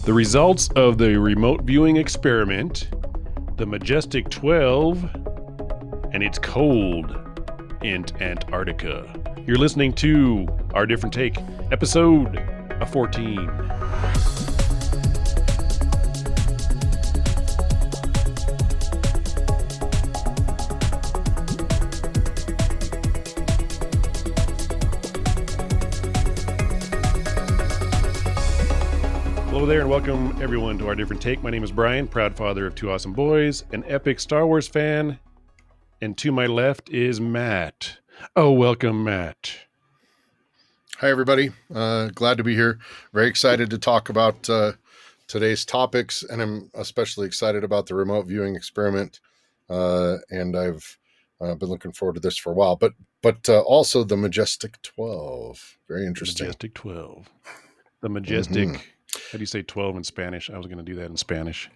The results of the remote viewing experiment, the Majestic 12, and it's cold in Antarctica. You're listening to Our Different Take, episode 14. Hello there and welcome everyone to Our Different Take. My name is Brian, proud father of two awesome boys, an epic Star Wars fan, and to my left is Matt. Oh, welcome, Matt. Hi, everybody. Glad to be here. Very excited to talk about today's topics, and I'm especially excited about the remote viewing experiment. And I've been looking forward to this for a while, but also the Majestic 12. Very interesting. Majestic 12. The Majestic... Mm-hmm. How do you say 12 in Spanish? I was going to do that in Spanish.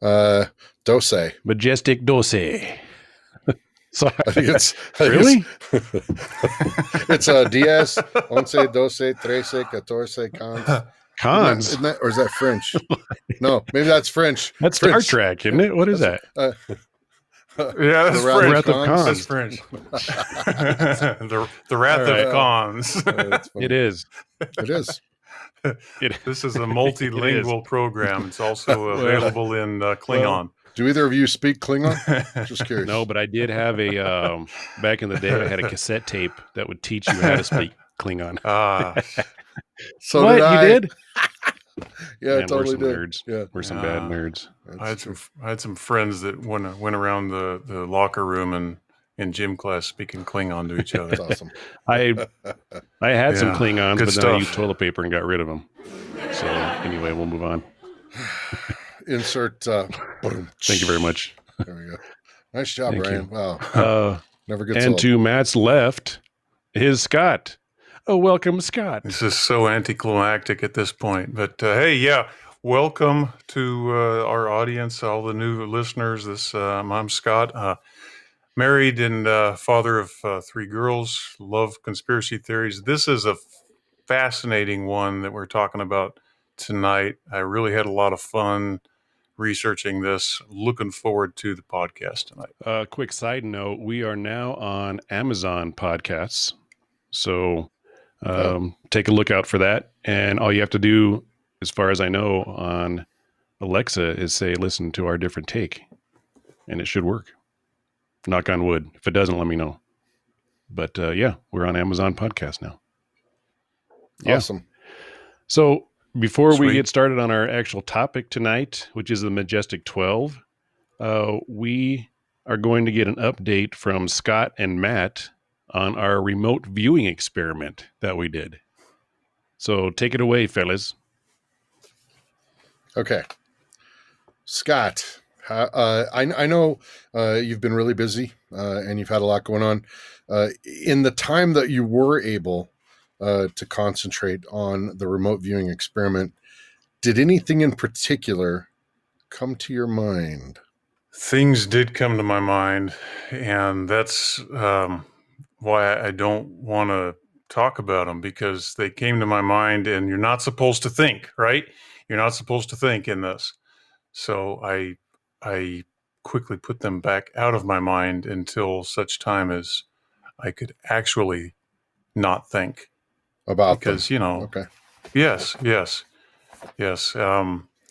Doce. Majestic 12. So I think it's really? It's 10, 11, 12, 13, 14, cons. Cons? Isn't that, or is that French? No, maybe that's French. That's French. Star Trek, isn't it? What is that? Yeah, that's French. Wrath of Cons. That's French. the Wrath of Cons. It is. It is. This is a multilingual program. It's also available in Klingon. Do either of you speak Klingon? Just curious. No, but I did have a, back in the day, I had a cassette tape that would teach you how to speak Klingon. So what? Did I. You did? Yeah, Man, totally did. Nerds. Yeah. We're some bad nerds. I had some friends that went around the locker room and in gym class speaking Klingon to each other. That's awesome. I had some Klingons, but stuff. then I used toilet paper and got rid of them. So anyway, we'll move on. Insert. Thank you very much. There we go. Nice job, Thank Brian. you. Wow. Never gets and old. to Matt's left is Scott. Oh, welcome, Scott. This is so anticlimactic at this point, but hey, yeah, welcome to our audience, all the new listeners. I'm Scott, married and father of 3 girls. Love conspiracy theories. This is a fascinating one that we're talking about tonight. I really had a lot of fun researching this. Looking forward to the podcast tonight. Quick side note: we are now on Amazon Podcasts, so. Take a look out for that. And all you have to do, as far as I know, on Alexa is say, listen to Our Different Take. And it should work. Knock on wood. If it doesn't, let me know. But yeah, we're on Amazon Podcast now. Yeah. Awesome. So before Sweet. we get started on our actual topic tonight, which is the Majestic 12, we are going to get an update from Scott and Matt on our remote viewing experiment that we did. So take it away, fellas. Okay. Scott, I know you've been really busy and you've had a lot going on. In the time that you were able to concentrate on the remote viewing experiment, did anything in particular come to your mind? Things did come to my mind, and that's why I don't want to talk about them, because they came to my mind, and you're not supposed to think, right? You're not supposed to think in this. So I quickly put them back out of my mind until such time as I could actually not think About because, them. Okay. Yes.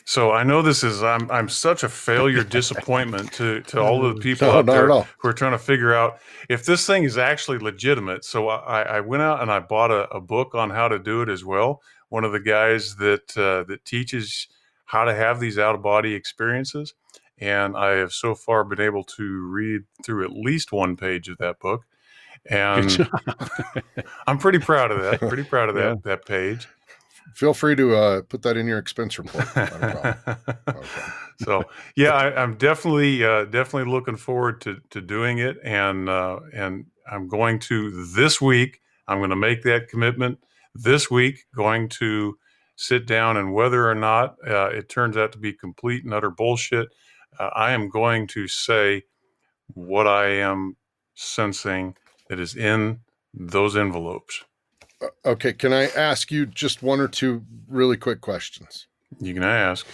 So I know this is, I'm such a failure disappointment to all of the people out there who are trying to figure out if this thing is actually legitimate. So I went out and I bought a book on how to do it as well. One of the guys that teaches how to have these out-of-body experiences. And I have so far been able to read through at least one page of that book. And I'm pretty proud of that, that page. Feel free to put that in your expense report. Not a problem. Okay. So yeah, I'm definitely looking forward to doing it, and I'm going to this week. I'm going to make that commitment this week. Going to sit down, and whether or not it turns out to be complete and utter bullshit, I am going to say what I am sensing that is in those envelopes. Okay, can I ask you just one or two really quick questions? You can ask.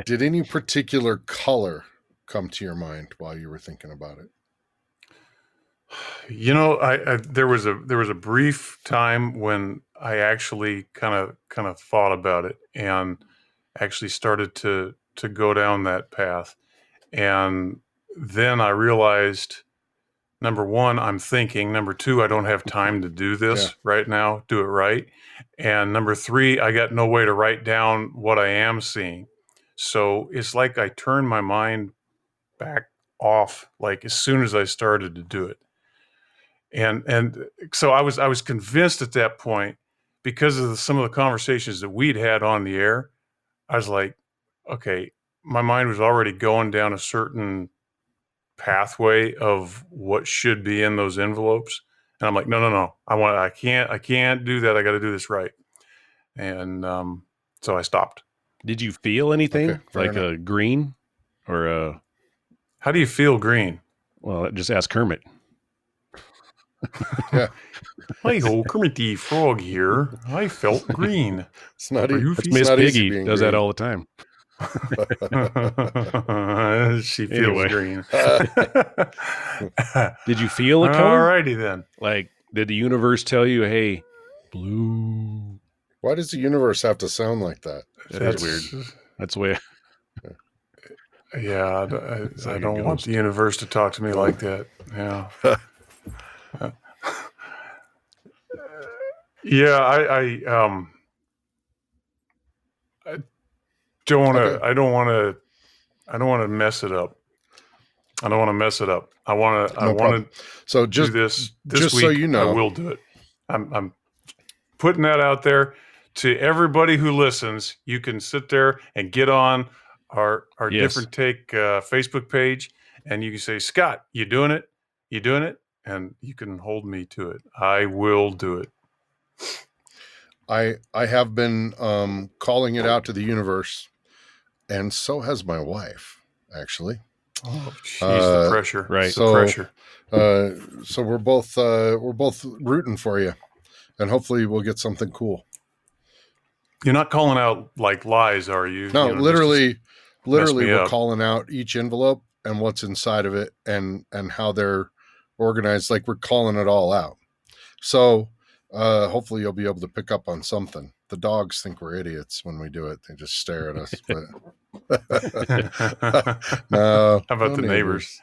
Did any particular color come to your mind while you were thinking about it? You know, I there was a brief time when I actually kind of thought about it and actually started to go down that path. And then I realized, number one, I'm thinking. Number two, I don't have time to do this right now, do it right. And number three, I got no way to write down what I am seeing. So it's like I turned my mind back off, like as soon as I started to do it. And so I was convinced at that point, because of some of the conversations that we'd had on the air. I was like, okay, my mind was already going down a certain pathway of what should be in those envelopes. And I'm like, no. I can't do that. I got to do this right. And so I stopped. Did you feel anything Okay, like a green or a? How do you feel green? Well, just ask Kermit. Yeah. Hey, Kermit the Frog here. I felt green. It's not It's Miss Piggy does that all the time. She feels green. Did you feel a color? Alrighty then. Like, did the universe tell you, hey, blue? Why does the universe have to sound like that? That's weird. That's the way. Yeah, I don't want the universe to talk to me like that. Yeah. Yeah, I don't want to. I don't want to mess it up. I don't want to mess it up. I want to. So do this just week. So you know, I will do it. I'm putting that out there to everybody who listens. You can sit there and get on our Different Take Facebook page, and you can say, Scott, you doing it? You doing it? And you can hold me to it. I will do it. I have been calling it out to the universe, and so has my wife, actually. Oh, jeez, the pressure, right? So, the pressure. So we're both rooting for you, and hopefully we'll get something cool. You're not calling out like lies, are you? No, literally, we're up. calling out each envelope and what's inside of it, and how they're organized. Like, we're calling it all out. So hopefully you'll be able to pick up on something. The dogs think we're idiots when we do it. They just stare at us. But no. How about the neighbors?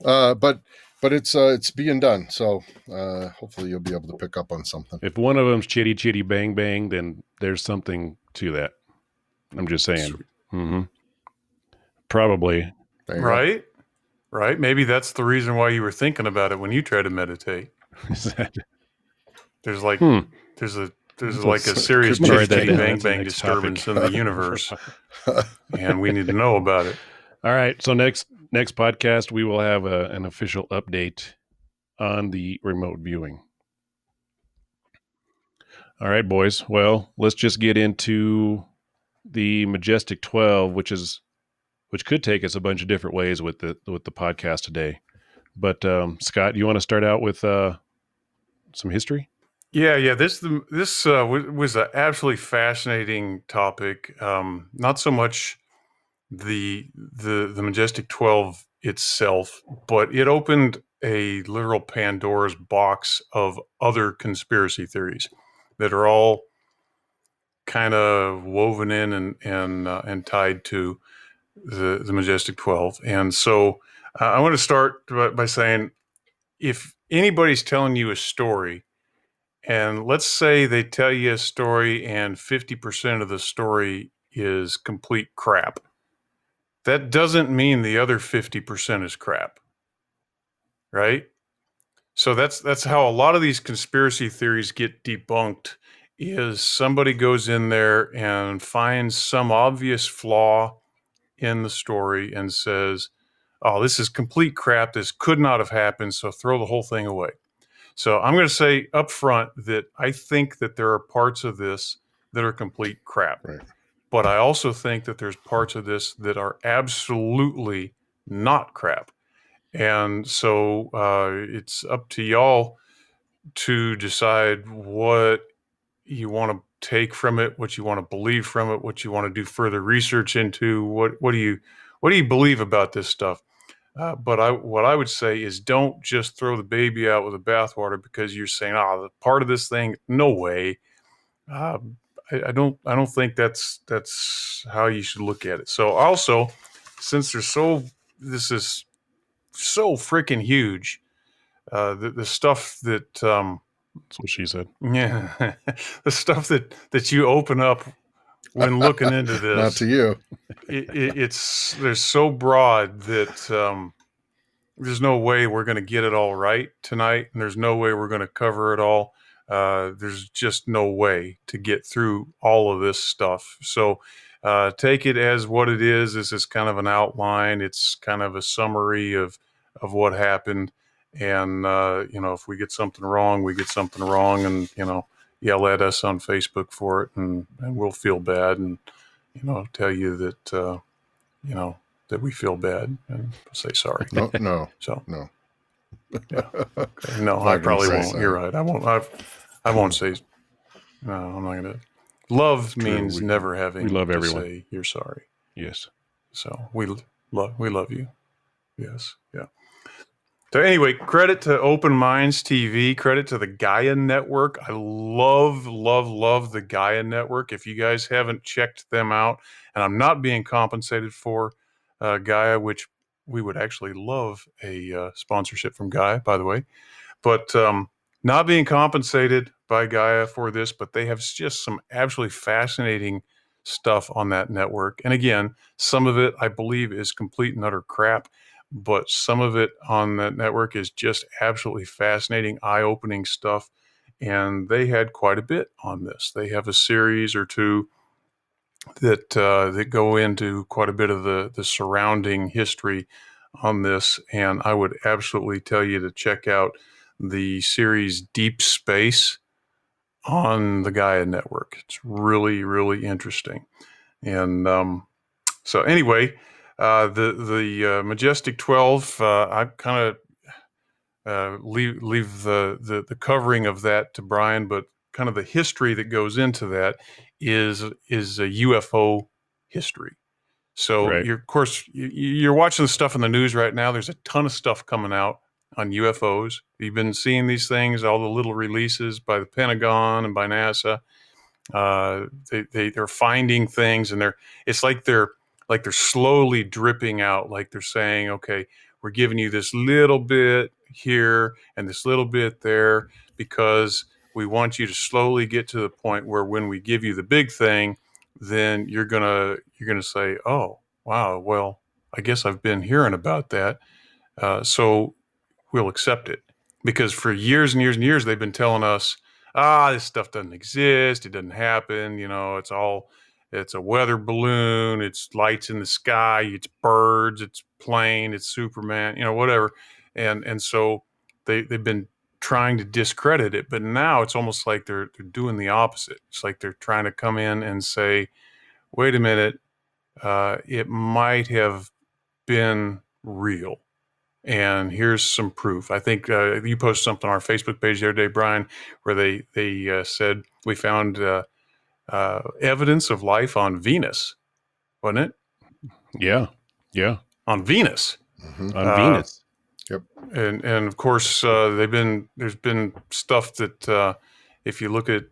But it's being done. So hopefully you'll be able to pick up on something. If one of them's chitty chitty bang bang, then there's something to that. I'm just saying. Mm-hmm. Probably. Right. Right. Maybe that's the reason why you were thinking about it when you try to meditate. There's like there's like a serious chitty bang bang disturbance in the universe, and we need to know about it. All right. So next podcast we will have an official update on the remote viewing. All right, boys. Well, let's just get into the Majestic 12, which could take us a bunch of different ways with the podcast today. But Scott, you want to start out with some history? Yeah. This was an absolutely fascinating topic. Not so much the Majestic 12 itself, but it opened a literal Pandora's box of other conspiracy theories that are all kind of woven in and tied to the Majestic 12. And so I want to start by saying, if anybody's telling you a story, and let's say they tell you a story and 50% of the story is complete crap, that doesn't mean the other 50% is crap, right? So that's how a lot of these conspiracy theories get debunked, is somebody goes in there and finds some obvious flaw in the story and says, oh, this is complete crap. This could not have happened. So throw the whole thing away. So I'm going to say up front that I think that there are parts of this that are complete crap. Right. But I also think that there's parts of this that are absolutely not crap. And so it's up to y'all to decide what you want to take from it, what you want to believe from it, what you want to do further research into. What do you believe about this stuff? But what I would say is don't just throw the baby out with the bathwater because you're saying, the part of this thing, no way. I don't think that's how you should look at it. So also, since this is so freaking huge, the stuff that that's what she said. Yeah, the stuff that you open up when looking into this, not to you. They're so broad that there's no way we're going to get it all right tonight, and there's no way we're going to cover it all. There's just no way to get through all of this stuff. So take it as what it is. This is kind of an outline. It's kind of a summary of what happened. And, if we get something wrong, we get something wrong, and, yell at us on Facebook for it, and we'll feel bad and, tell you that, that we feel bad and say sorry. No. So, no. Yeah. Okay. No, I probably won't. So. You're right. I won't. I won't say. No, I'm not gonna. Love means never having. We love to everyone. Say you're sorry. Yes. So we love you. Yes. Yeah. So anyway, credit to Open Minds TV. Credit to the Gaia Network. I love the Gaia Network. If you guys haven't checked them out, and I'm not being compensated for Gaia, which we would actually love a sponsorship from Gaia, by the way, but not being compensated by Gaia for this, but they have just some absolutely fascinating stuff on that network. And again, some of it I believe is complete and utter crap, but some of it on that network is just absolutely fascinating, eye-opening stuff. And they had quite a bit on this. They have a series or two that go into quite a bit of the surrounding history on this. And I would absolutely tell you to check out the series Deep Space on the Gaia Network. It's really, really interesting. And so anyway, the Majestic 12, I kind of leave the covering of that to Brian, but kind of the history that goes into that is a UFO history. So right. You're watching the stuff in the news right now. There's a ton of stuff coming out on UFOs. You've been seeing these things, all the little releases by the Pentagon and by NASA. They're finding things, and it's like they're slowly dripping out. Like they're saying, okay, we're giving you this little bit here and this little bit there because we want you to slowly get to the point where when we give you the big thing, then you're gonna say, oh wow, well I guess I've been hearing about that, so we'll accept it. Because for years and years and years they've been telling us, this stuff doesn't exist, it doesn't happen, it's a weather balloon, it's lights in the sky, it's birds, it's plane, it's Superman, whatever. And so they've been trying to discredit it, but now it's almost like they're doing the opposite. It's like they're trying to come in and say, wait a minute, it might have been real. And here's some proof. I think you posted something on our Facebook page the other day, Brian, where they said we found evidence of life on Venus, wasn't it? Yeah. On Venus. Mm-hmm. On Venus. Yep. And of course, there's been stuff that if you look at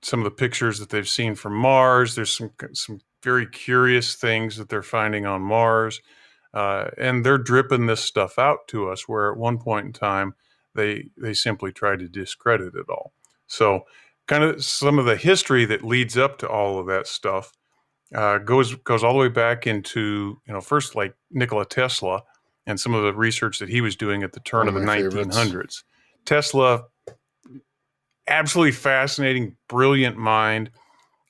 some of the pictures that they've seen from Mars, there's some very curious things that they're finding on Mars. And they're dripping this stuff out to us, where at one point in time, they simply tried to discredit it all. So kind of some of the history that leads up to all of that stuff goes all the way back into, first like Nikola Tesla and some of the research that he was doing at the turn of the 1900s. Favorites. Tesla, absolutely fascinating, brilliant mind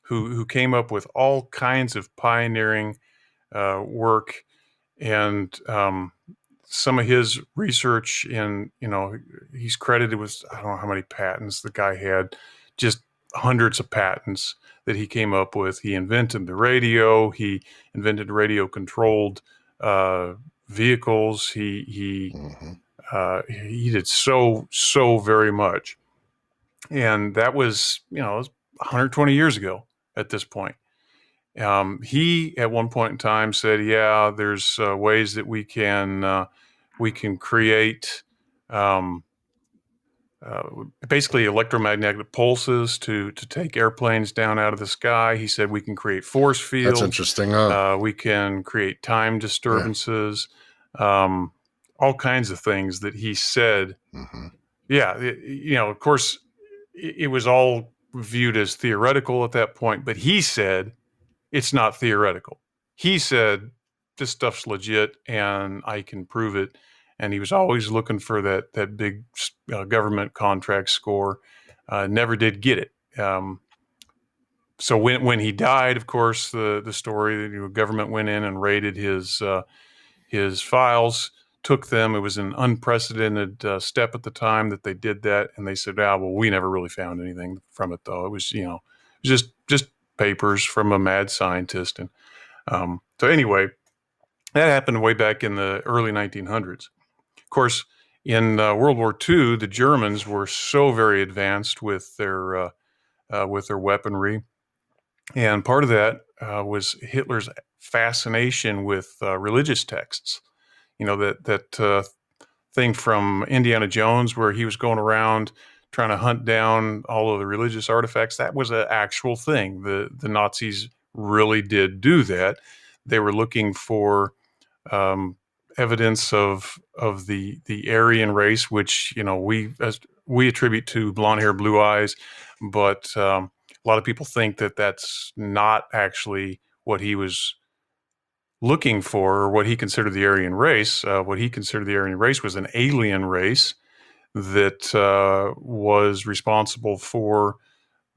who came up with all kinds of pioneering work. And some of his research he's credited with, I don't know how many patents the guy had, just hundreds of patents that he came up with. He invented the radio. He invented radio-controlled vehicles. He did so very much. And that was, it was 120 years ago at this point. He, at one point in time, said, "Yeah, there's ways that we can create basically electromagnetic pulses to take airplanes down out of the sky." He said we can create force fields. That's interesting. Huh? We can create time disturbances, all kinds of things that he said. Mm-hmm. Yeah, of course, it was all viewed as theoretical at that point, but he said it's not theoretical. He said this stuff's legit and I can prove it. And he was always looking for that big government contract score. Never did get it. So when he died, of course, the story, the government went in and raided his files, took them. It was an unprecedented step at the time that they did that, and they said, well, we never really found anything from it, though. It was just papers from a mad scientist. And so anyway, that happened way back in the early 1900s. Of course, in World War II, the Germans were so very advanced with their weaponry, and part of that was Hitler's fascination with religious texts. That thing from Indiana Jones where he was going around trying to hunt down all of the religious artifacts. That was an actual thing. The Nazis really did do that. They were looking for evidence of the Aryan race, which we attribute to blonde hair, blue eyes, but a lot of people think that that's not actually what he was looking for, or what he considered the Aryan race. What he considered the Aryan race was an alien race that was responsible for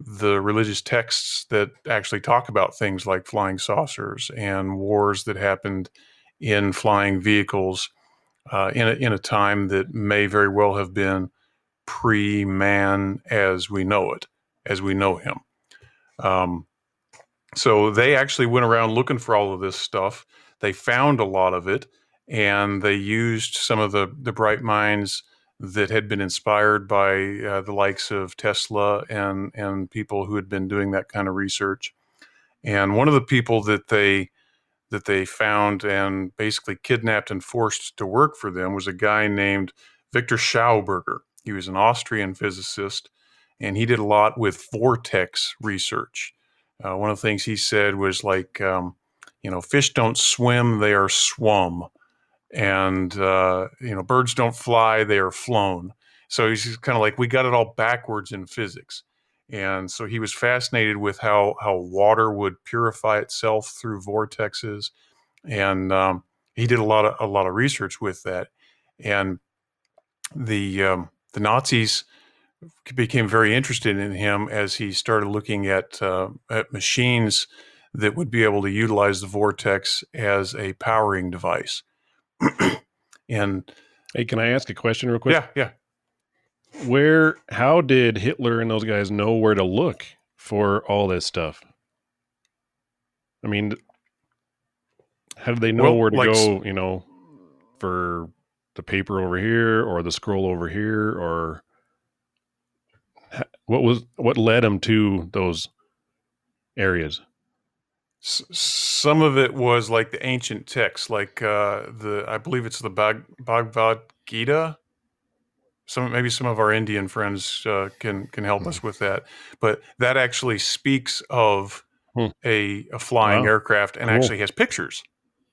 the religious texts that actually talk about things like flying saucers and wars that happened in flying vehicles in a time that may very well have been pre-man as we know it, as we know him. So they actually went around looking for all of this stuff. They found a lot of it, and they used some of the bright minds that had been inspired by the likes of Tesla and people who had been doing that kind of research. And one of the people that they found and basically kidnapped and forced to work for them was a guy named Victor Schauberger. He was an Austrian physicist, and he did a lot with vortex research. One of the things he said was like, fish don't swim, they are swum. And, birds don't fly, they are flown. So he's kind of like, we got it all backwards in physics. And so he was fascinated with how water would purify itself through vortexes. And he did a lot of research with that. And the Nazis became very interested in him as he started looking at machines that would be able to utilize the vortex as a powering device. And hey, can I ask a question real quick? Yeah. How did Hitler and those guys know where to look for all this stuff? I mean, how did they know where to go, for the paper over here or the scroll over here, or what led them to those areas? Some of it was like the ancient texts, like I believe it's the Bhagavad Gita. Maybe some of our Indian friends can help us with that, but that actually speaks of a flying aircraft and actually has pictures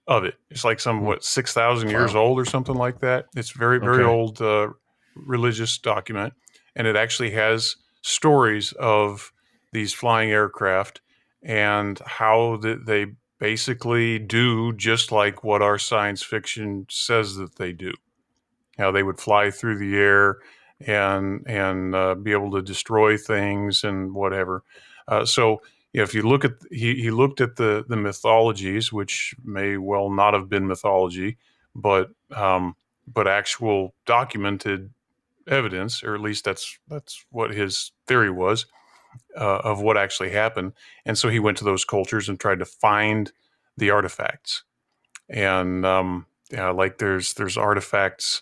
of it. It's like 6,000 years old or something like that. It's very old religious document, and it actually has stories of these flying aircraft and how they basically do just like what our science fiction says that they do. How they would fly through the air and be able to destroy things and whatever. So if you look at, he looked at the mythologies, which may well not have been mythology, but actual documented evidence, or at least that's what his theory was of what actually happened. And so he went to those cultures and tried to find the artifacts. And like there's artifacts,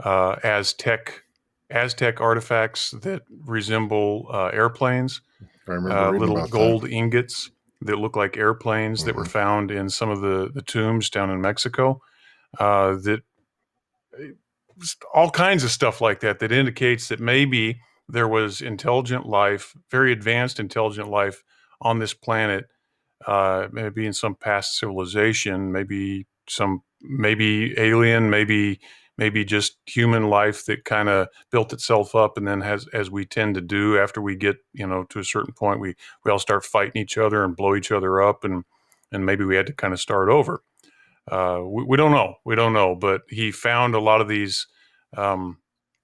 Aztec Aztec artifacts that resemble airplanes. I remember reading little about gold that. ingots that look like airplanes that were found in some of the tombs down in Mexico. That all kinds of stuff like that indicates that maybe there was intelligent life, very advanced intelligent life on this planet, maybe in some past civilization, maybe alien, maybe just human life that kind of built itself up, and then as we tend to do after we get to a certain point, we all start fighting each other and blow each other up, and maybe we had to kind of start over. We don't know, but he found a lot of these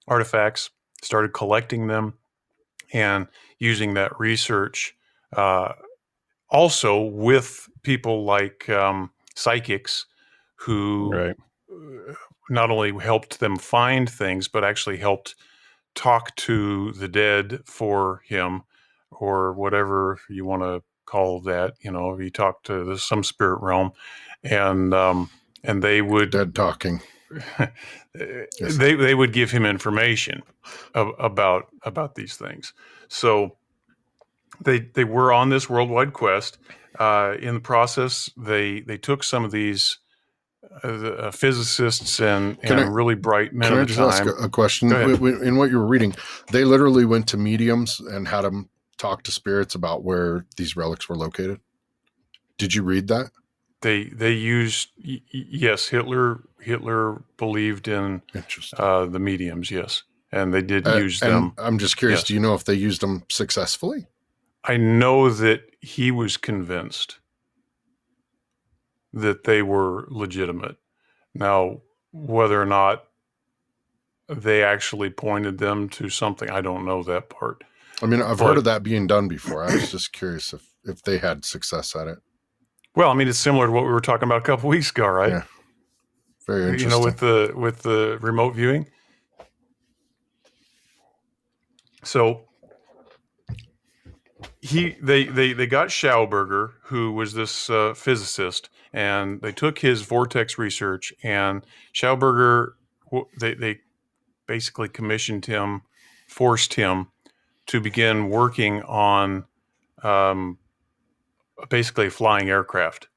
artifacts, started collecting them, and using that research also with people like psychics who not only helped them find things, but actually helped talk to the dead for him, or whatever you want to call that. He talked to some spirit realm, and they would dead talking. They would give him information about these things. So they were on this worldwide quest. In the process, they took some of these physicists and really bright men of the time. Can I just ask a question? In what you were reading, they literally went to mediums and had them talk to spirits about where these relics were located. Did you read that? They used, yes, Hitler believed in the mediums, yes, and they did use them. I'm just curious, do you know if they used them successfully? I know that he was convinced that they were legitimate. Now, whether or not they actually pointed them to something, I don't know that part. I mean, I've heard of that being done before. I was just curious if they had success at it. Well, I mean, it's similar to what we were talking about a couple weeks ago, right? Yeah. Very interesting. With the remote viewing. So they got Schauberger, who was this physicist, and they took his vortex research, and Schauberger, they basically commissioned him, forced him to begin working on basically a flying aircraft.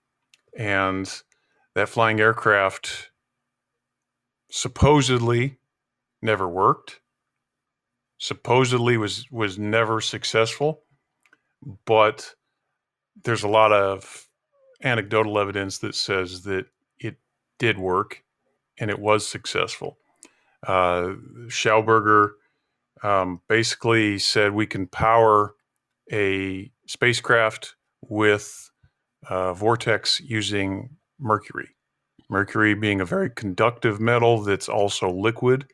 And that flying aircraft supposedly never worked, supposedly was never successful, but there's a lot of anecdotal evidence that says that it did work and it was successful. Schauberger basically said we can power a spacecraft with vortex using mercury. Mercury being a very conductive metal that's also liquid.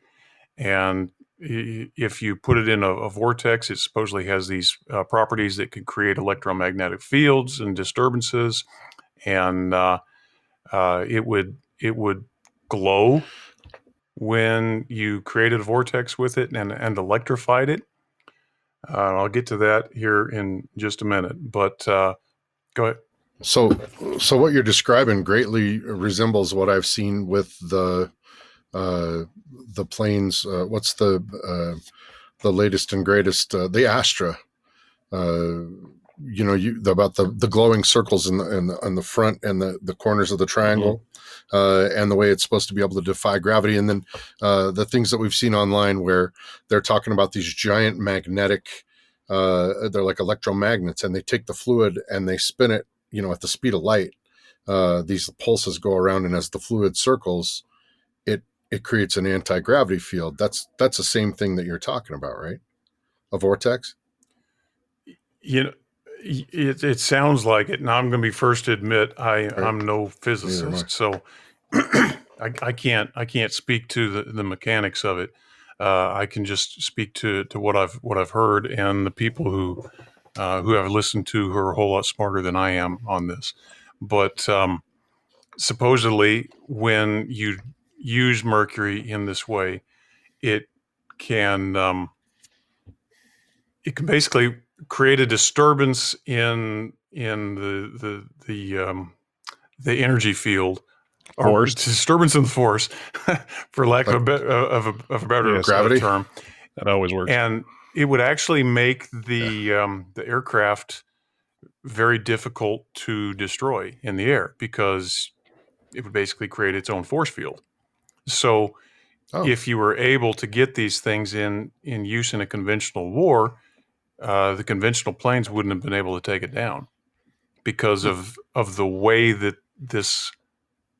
And if you put it in a vortex, it supposedly has these properties that could create electromagnetic fields and disturbances. And it would glow when you created a vortex with it and electrified it. I'll get to that here in just a minute, but go ahead. So what you're describing greatly resembles what I've seen with the planes. What's the latest and greatest? The Astra. About the glowing circles in the front and the corners of the triangle, and the way it's supposed to be able to defy gravity. And then the things that we've seen online where they're talking about these giant magnetic, they're like electromagnets, and they take the fluid and they spin it, at the speed of light. These pulses go around, and as the fluid circles, it creates an anti-gravity field. That's the same thing that you're talking about, right? A vortex? It sounds like it. Now, I'm going to be first to admit I'm no physicist, so I can't speak to the mechanics of it. I can just speak to what I've heard, and the people who I've listened to who are a whole lot smarter than I am on this. But supposedly, when you use mercury in this way, it can basically create a disturbance in the energy field, or disturbance in the force, for lack of a better gravity term. That always works. And it would actually make the aircraft very difficult to destroy in the air because it would basically create its own force field. So if you were able to get these things in use in a conventional war, the conventional planes wouldn't have been able to take it down because of the way that this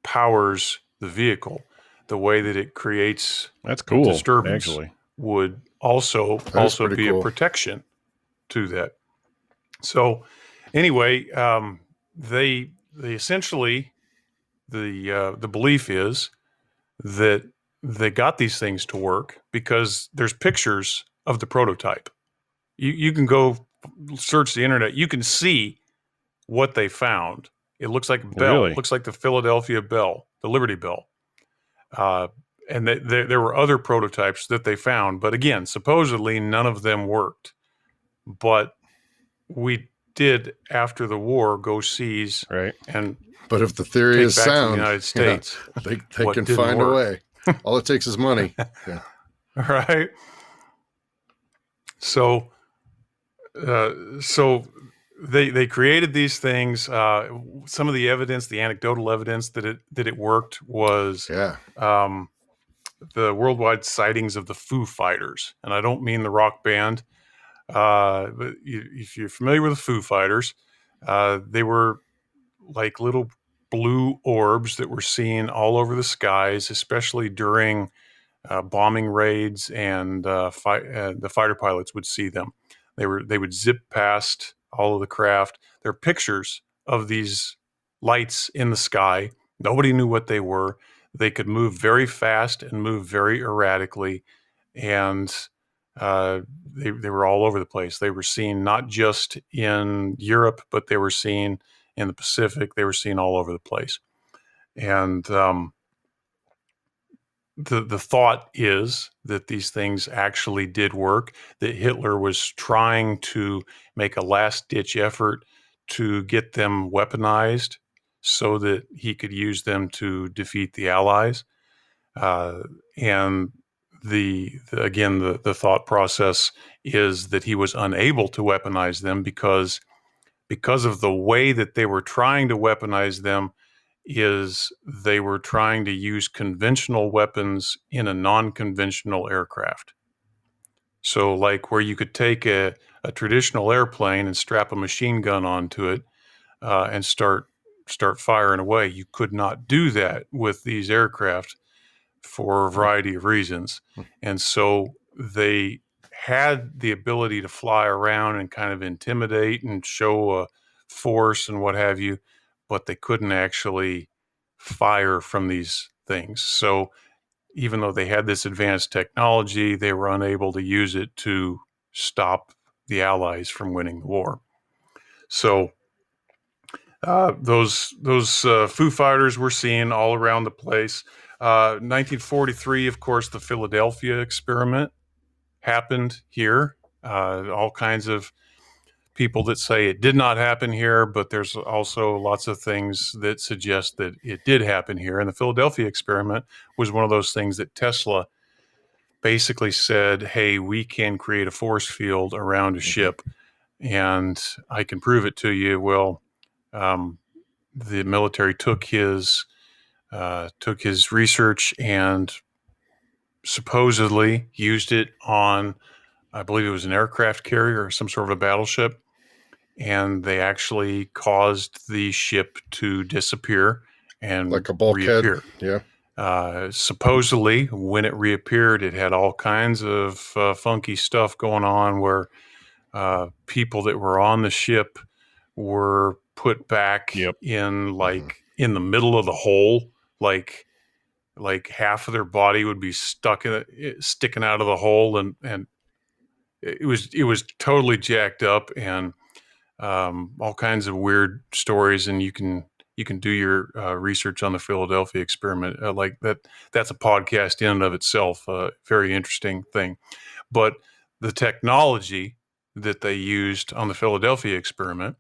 powers the vehicle, the way that it creates that's cool. Disturbance actually would also be cool. A protection to that. So anyway, they essentially the belief is that they got these things to work because there's pictures of the prototype. You can go search the internet. You can see what they found. It looks like a bell. Really? It looks like the Philadelphia Bell, the Liberty Bell. And there were other prototypes that they found. But again, supposedly none of them worked. But we did, after the war, go seize. Right. But if the theory is sound, the United States, they can find a way. All it takes is money. Yeah. Right. So they created these things. Some of the evidence, the anecdotal evidence that it worked was the worldwide sightings of the Foo Fighters, and I don't mean the rock band. But if you're familiar with the Foo Fighters, they were like little blue orbs that were seen all over the skies, especially during bombing raids, and the fighter pilots would see them. They would zip past all of the craft. There are pictures of these lights in the sky. Nobody knew what they were. They could move very fast and move very erratically, and they were all over the place. They were seen not just in Europe, but they were seen in the Pacific. They were seen all over the place. And the thought is that these things actually did work, that Hitler was trying to make a last-ditch effort to get them weaponized so that he could use them to defeat the Allies. And the thought process is that he was unable to weaponize them because of the way that they were trying to weaponize them. Is they were trying to use conventional weapons in a non-conventional aircraft. So like where you could take a traditional airplane and strap a machine gun onto it and start firing away. You could not do that with these aircraft for a variety of reasons. And so they had the ability to fly around and kind of intimidate and show a force and what have you, but they couldn't actually fire from these things. So even though they had this advanced technology, they were unable to use it to stop the Allies from winning the war. So those Foo Fighters were seen all around the place. 1943, of course, the Philadelphia experiment happened here. All kinds of people that say it did not happen here, but there's also lots of things that suggest that it did happen here. And the Philadelphia experiment was one of those things that Tesla basically said, hey, we can create a force field around a ship, and I can prove it to you. Well, the military took his research and supposedly used it on, I believe it was an aircraft carrier or some sort of a battleship. And they actually caused the ship to disappear and like a bulkhead. Reappear. Yeah. Supposedly, when it reappeared, it had all kinds of funky stuff going on where people that were on the ship were put back in in the middle of the hole, like half of their body would be sticking out of the hole, and it was totally jacked up, and all kinds of weird stories. And you can do your research on the Philadelphia experiment. That's a podcast in and of itself, a very interesting thing. But the technology that they used on the Philadelphia experiment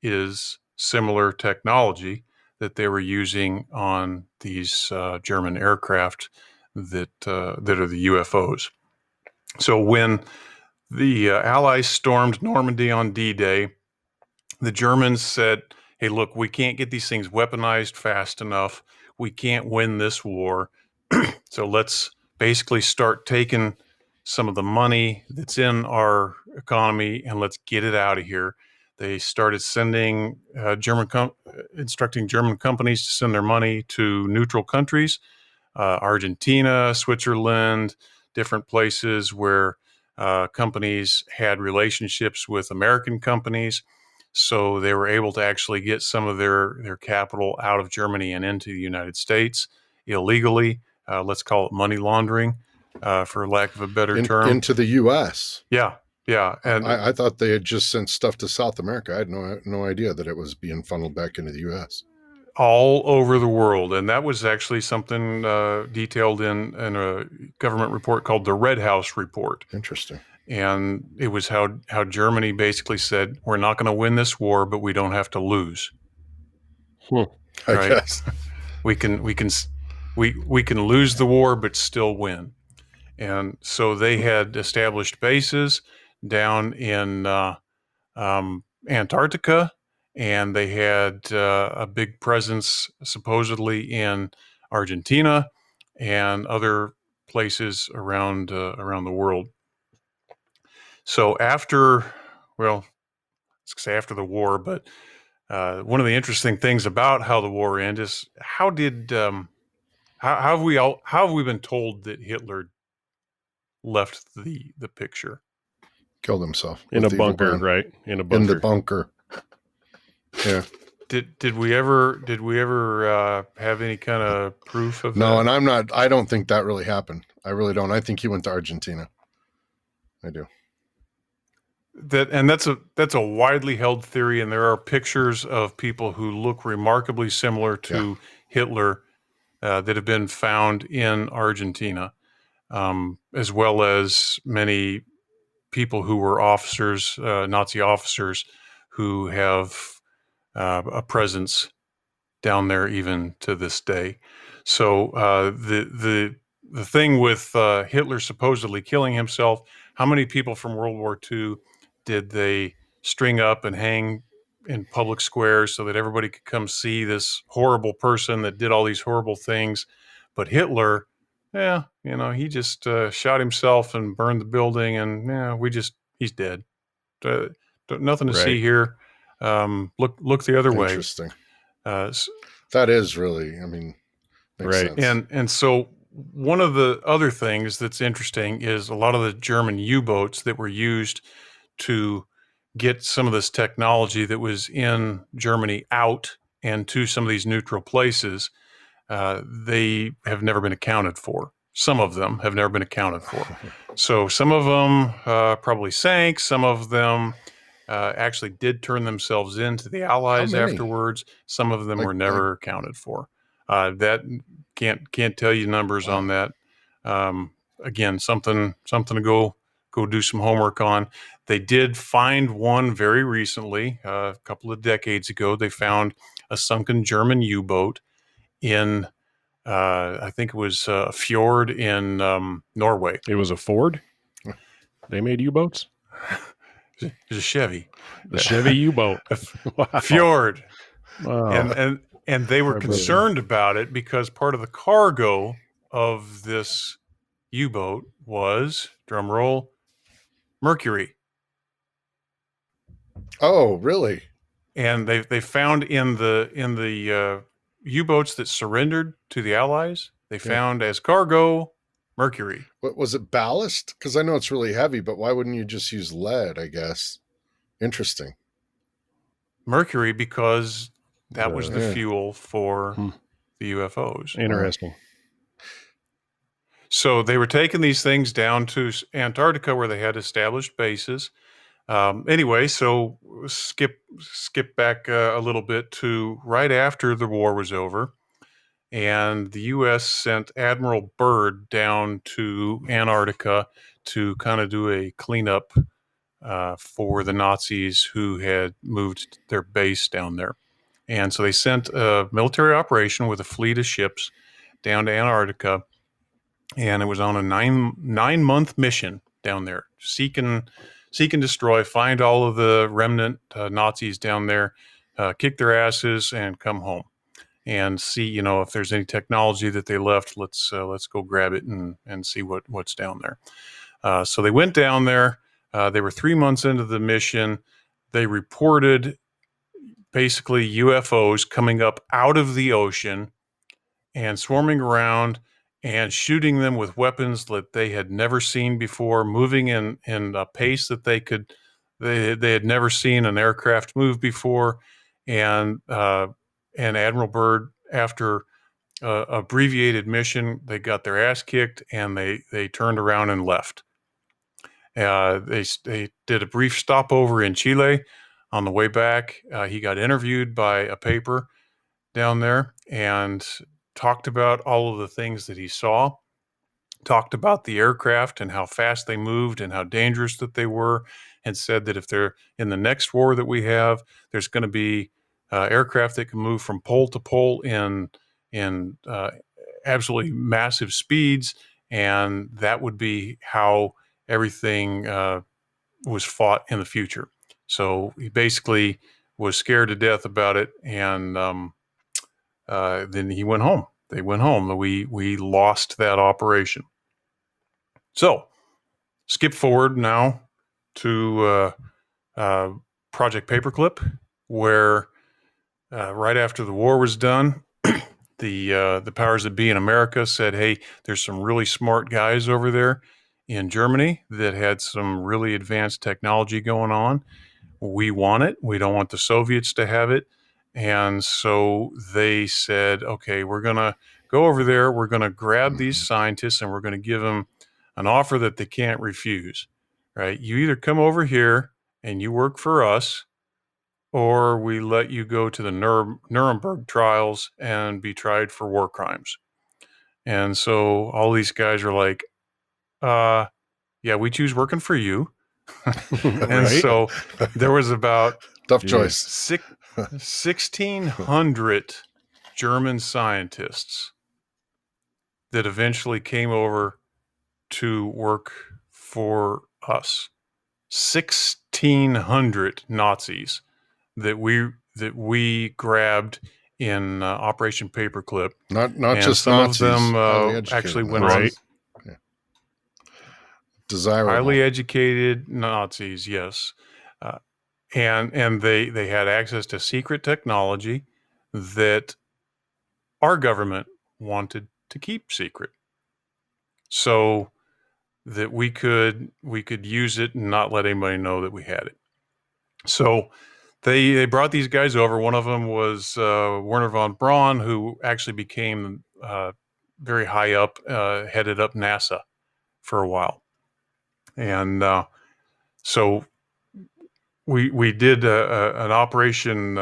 is similar technology that they were using on these German aircraft that are the UFOs. So when the Allies stormed Normandy on D-Day, the Germans said, hey, look, we can't get these things weaponized fast enough. We can't win this war. So let's basically start taking some of the money that's in our economy and let's get it out of here. They started sending instructing German companies to send their money to neutral countries, Argentina, Switzerland, different places where companies had relationships with American companies. So they were able to actually get some of their capital out of Germany and into the United States illegally. Let's call it money laundering, for lack of a better term. Into the U.S. Yeah. And I thought they had just sent stuff to South America. I had no idea that it was being funneled back into the U.S. All over the world. And that was actually something detailed in a government report called the Red House Report. Interesting. And it was how Germany basically said, we're not going to win this war, but we don't have to lose. I guess we can lose the war, but still win. And so they had established bases down in Antarctica, and they had a big presence supposedly in Argentina and other places around the world. So after the war, but one of the interesting things about how the war ended is how have we been told that Hitler left the picture? Killed himself in a bunker, right? In a bunker. In the bunker. Yeah. Did we ever have any kind of proof of that? No, and I don't think that really happened. I really don't. I think he went to Argentina. I do. That's a widely held theory, and there are pictures of people who look remarkably similar to Hitler that have been found in Argentina, as well as many people who were officers, Nazi officers, who have a presence down there even to this day. So the thing with Hitler supposedly killing himself, how many people from World War II did they string up and hang in public squares so that everybody could come see this horrible person that did all these horrible things? But Hitler, he just shot himself and burned the building, and he's dead. Nothing to see here. Look the other way. Interesting. That is really, makes sense. And so one of the other things that's interesting is a lot of the German U-boats that were used to get some of this technology that was in Germany out and to some of these neutral places. They have never been accounted for. Some of them have never been accounted for. So some of them probably sank. Some of them actually did turn themselves into the Allies afterwards. Some of them were never accounted for. That can't tell you numbers on that. Again, something to go do some homework on. They did find one very recently, a couple of decades ago. They found a sunken German U-boat in, I think it was a fjord in Norway. It was a Ford? They made U-boats? It was a Chevy. The Chevy U-boat. Wow. Fjord. Wow. And they were concerned about it because part of the cargo of this U-boat was, drum roll, mercury. Oh, really? And they found in the U-boats that surrendered to the Allies, they found as cargo mercury. What was it, ballast? Because I know it's really heavy, but why wouldn't you just use lead, I guess? Interesting. Mercury, because that was the fuel for the UFOs. Interesting. So they were taking these things down to Antarctica where they had established bases. Anyway, so skip back a little bit to right after the war was over, and the U.S. sent Admiral Byrd down to Antarctica to kind of do a cleanup for the Nazis who had moved their base down there. And so they sent a military operation with a fleet of ships down to Antarctica, and it was on a nine-month mission. down there. Seek and destroy, find all of the remnant Nazis down there, kick their asses, and come home. And see, if there's any technology that they left, let's go grab it and see what's down there. So they went down there. They were 3 months into the mission. They reported basically UFOs coming up out of the ocean and swarming around and shooting them with weapons that they had never seen before, moving in a pace that they had never seen an aircraft move before. And Admiral Byrd, after abbreviated mission, they got their ass kicked and they turned around and left. They did a brief stopover in Chile. On the way back, he got interviewed by a paper down there and talked about all of the things that he saw, talked about the aircraft and how fast they moved and how dangerous that they were, and said that if they're in the next war that we have, there's going to be aircraft that can move from pole to pole in absolutely massive speeds, and that would be how everything was fought in the future. So he basically was scared to death about it, and then he went home. They went home. We lost that operation. So skip forward now to Project Paperclip, where right after the war was done, the powers that be in America said, hey, there's some really smart guys over there in Germany that had some really advanced technology going on. We want it. We don't want the Soviets to have it. And so they said, okay, we're going to go over there. We're going to grab these scientists and we're going to give them an offer that they can't refuse, right? You either come over here and you work for us, or we let you go to the Nuremberg trials and be tried for war crimes. And so all these guys are like, yeah, we choose working for you. And so there was about tough choice. 1,600 German scientists that eventually came over to work for us. 1,600 Nazis that we grabbed in Operation Paperclip. Not and just some Nazis, of them actually went on. Desirable. Highly educated Nazis, yes. And they had access to secret technology that our government wanted to keep secret, so that we could use it and not let anybody know that we had it. So they brought these guys over. One of them was Werner von Braun, who actually became very high up, headed up NASA for a while. And so we did an operation,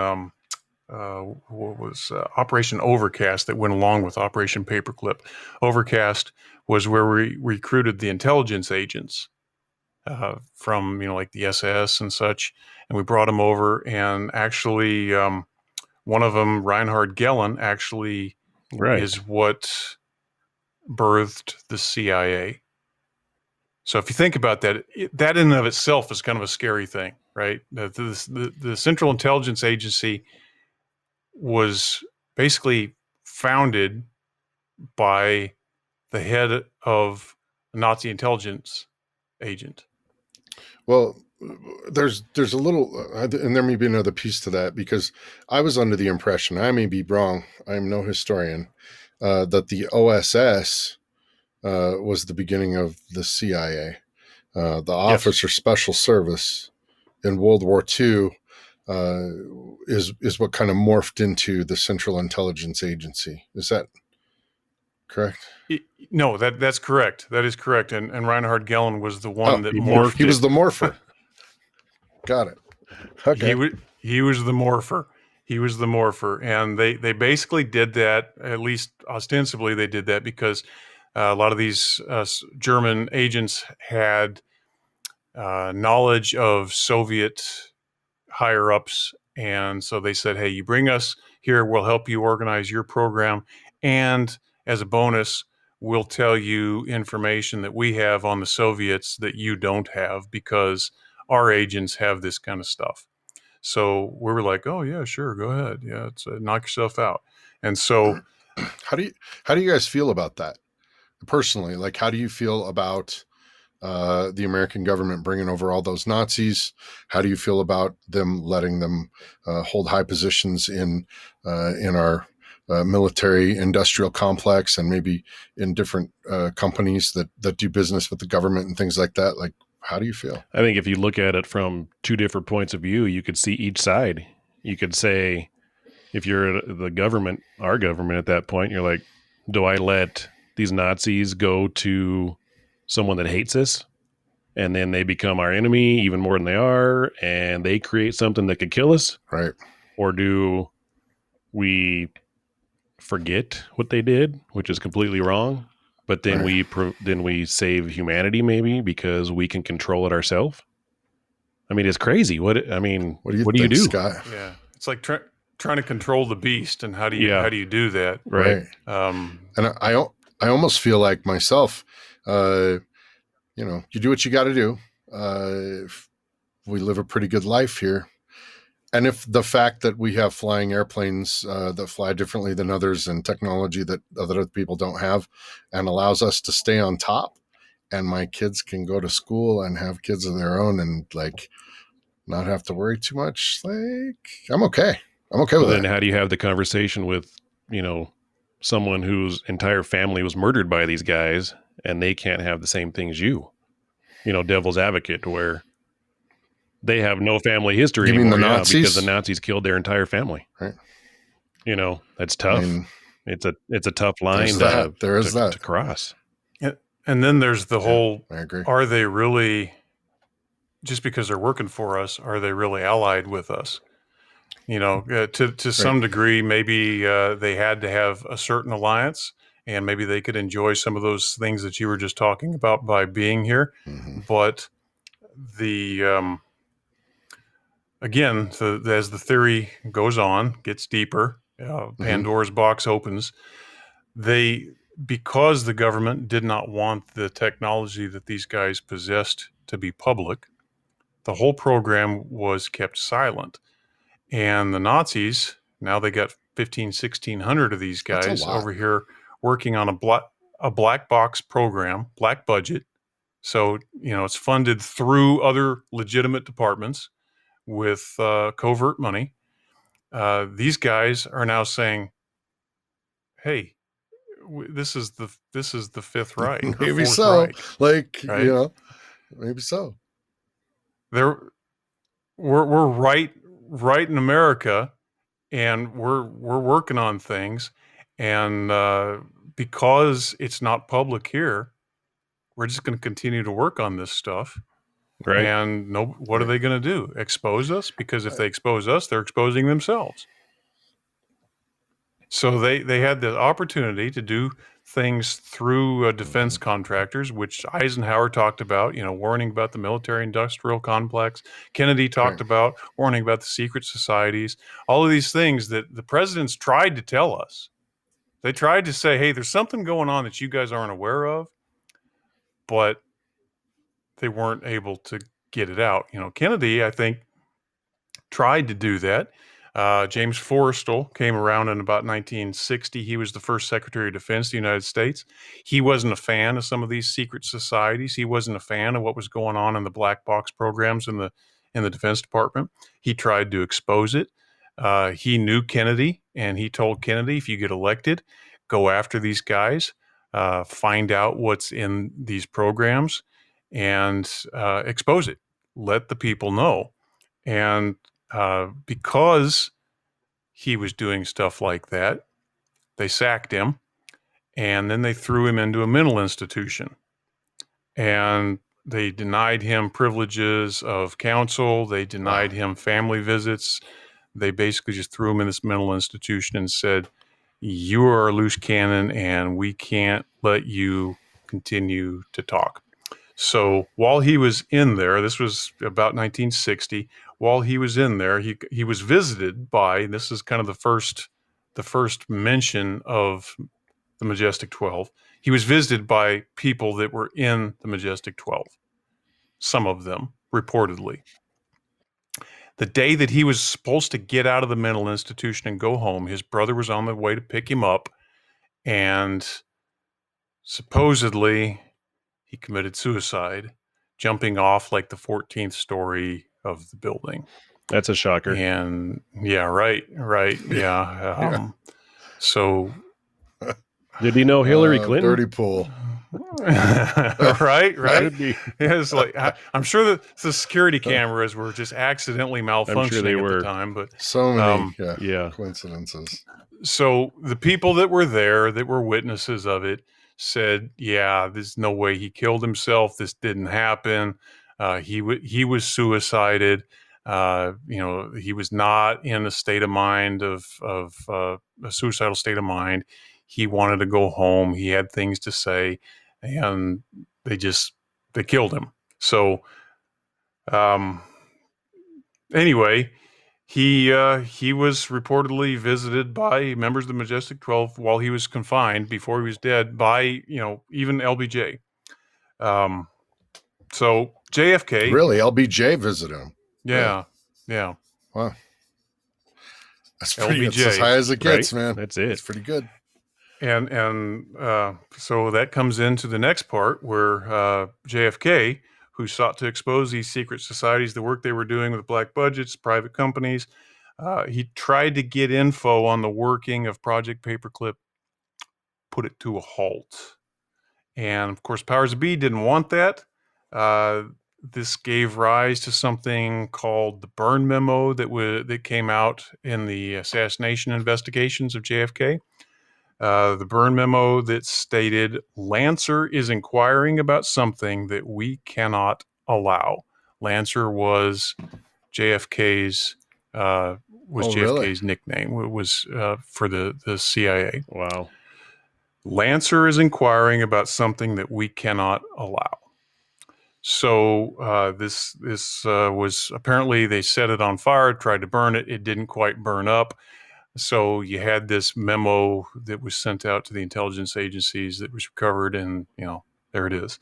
Operation Overcast, that went along with Operation Paperclip. Overcast was where we recruited the intelligence agents from, like the SS and such, and we brought them over. And actually, one of them, Reinhard Gehlen, actually is what birthed the CIA. So if you think about that, that in and of itself is kind of a scary thing, right? The Central Intelligence Agency was basically founded by the head of a Nazi intelligence agent. Well, there's a little, and there may be another piece to that, because I was under the impression, I may be wrong, I'm no historian, that the OSS was the beginning of the CIA. The Office for Special Service in World War II is what kind of morphed into the Central Intelligence Agency. Is that correct? No, that's correct. That is correct. And Reinhard Gehlen was the one that morphed. He was the morpher. Got it. Okay. He was the morpher. He was the morpher. And they basically did that, at least ostensibly they did that, because a lot of these German agents had knowledge of Soviet higher-ups. And so they said, hey, you bring us here, we'll help you organize your program. And as a bonus, we'll tell you information that we have on the Soviets that you don't have because our agents have this kind of stuff. So we were like, oh yeah, sure, go ahead. Yeah, it's knock yourself out. And so how do you guys feel about that personally? Like, how do you feel about the American government bringing over all those Nazis? How do you feel about them letting them hold high positions in our military industrial complex and maybe in different companies that do business with the government and things like that? Like, how do you feel? I think if you look at it from two different points of view, you could see each side. You could say, if you're the government, our government at that point, you're like, do I let these Nazis go to someone that hates us, and then they become our enemy even more than they are, and they create something that could kill us? Right. Or do we forget what they did, which is completely wrong, but then we save humanity maybe because we can control it ourselves? I mean, it's crazy. What do you do, Scott? Yeah, it's like trying to control the beast, and how do you do that? Right. And I almost feel like myself, you do what you got to do. We live a pretty good life here. And if the fact that we have flying airplanes that fly differently than others and technology that other people don't have and allows us to stay on top, and my kids can go to school and have kids of their own and like not have to worry too much, like I'm okay. I'm okay with that. Then how do you have the conversation with, someone whose entire family was murdered by these guys and they can't have the same thing as you? Devil's advocate, where they have no family history anymore. You mean the Nazis? Because the Nazis killed their entire family. Right. That's tough. It's a tough line to cross. And then there's the whole, I agree. Are they really, just because they're working for us, are they really allied with us? To some degree, maybe they had to have a certain alliance, and maybe they could enjoy some of those things that you were just talking about by being here. Mm-hmm. But again, as the theory goes on, gets deeper, Pandora's box opens, because the government did not want the technology that these guys possessed to be public, the whole program was kept silent. And the Nazis, now they got 1,600 of these guys over here working on a black box program, black budget. So, it's funded through other legitimate departments with covert money. These guys are now saying, hey, this is the Fifth Reich. Maybe so. Reich, like, right? Maybe so. We're right in America, and we're working on things, and because it's not public here, we're just going to continue to work on this stuff. Right. And what are they going to do? Expose us? Because if they expose us, they're exposing themselves. So they had the opportunity to do things through defense contractors, which Eisenhower talked about, warning about the military-industrial complex. Kennedy talked about warning about the secret societies. All of these things that the presidents tried to tell us. They tried to say, hey, there's something going on that you guys aren't aware of, but they weren't able to get it out. Kennedy, I think, tried to do that. James Forrestal came around in about 1960. He was the first Secretary of Defense of the United States. He wasn't a fan of some of these secret societies. He wasn't a fan of what was going on in the black box programs in the Defense Department. He tried to expose it. He knew Kennedy, and he told Kennedy, if you get elected, go after these guys, find out what's in these programs, and expose it. Let the people know. And because he was doing stuff like that, they sacked him, and then they threw him into a mental institution. And they denied him privileges of counsel. They denied him family visits. They basically just threw him in this mental institution and said, you are a loose cannon, and we can't let you continue to talk. So while he was in there, this was about 1960, while he was in there, he was visited by, this is kind of the first mention of the Majestic 12. He was visited by people that were in the Majestic 12, some of them reportedly. The day that he was supposed to get out of the mental institution and go home, his brother was on the way to pick him up, and supposedly he committed suicide, jumping off like the 14th story of the building. That's a shocker. And yeah, right. Yeah. So did he know Hillary Clinton? Dirty pool. right. It's like I'm sure that the security cameras were just accidentally malfunctioning at the time, but so many coincidences. So the people that were there, that were witnesses of it, said, "Yeah, there's no way he killed himself. This didn't happen. He was suicided. He was not in a state of mind of a suicidal state of mind. He wanted to go home. He had things to say, and they killed him." So, anyway, he was reportedly visited by members of the Majestic 12 while he was confined before he was dead by, even LBJ. So JFK. Really? LBJ visited him? Yeah. Wow. That's pretty good. That's as high as it gets, right? Man. That's it. It's pretty good. And so that comes into the next part where JFK, who sought to expose these secret societies, the work they were doing with black budgets, private companies, he tried to get info on the working of Project Paperclip, put it to a halt. And of course, powers that be didn't want that. This gave rise to something called the Byrne Memo that came out in the assassination investigations of JFK. The Byrne Memo that stated Lancer is inquiring about something that we cannot allow. Lancer was JFK's JFK's nickname. It was for the CIA. Wow. Lancer is inquiring about something that we cannot allow. So this was apparently, they set it on fire, tried to burn it. It didn't quite burn up. So you had this memo that was sent out to the intelligence agencies that was recovered, and there it is.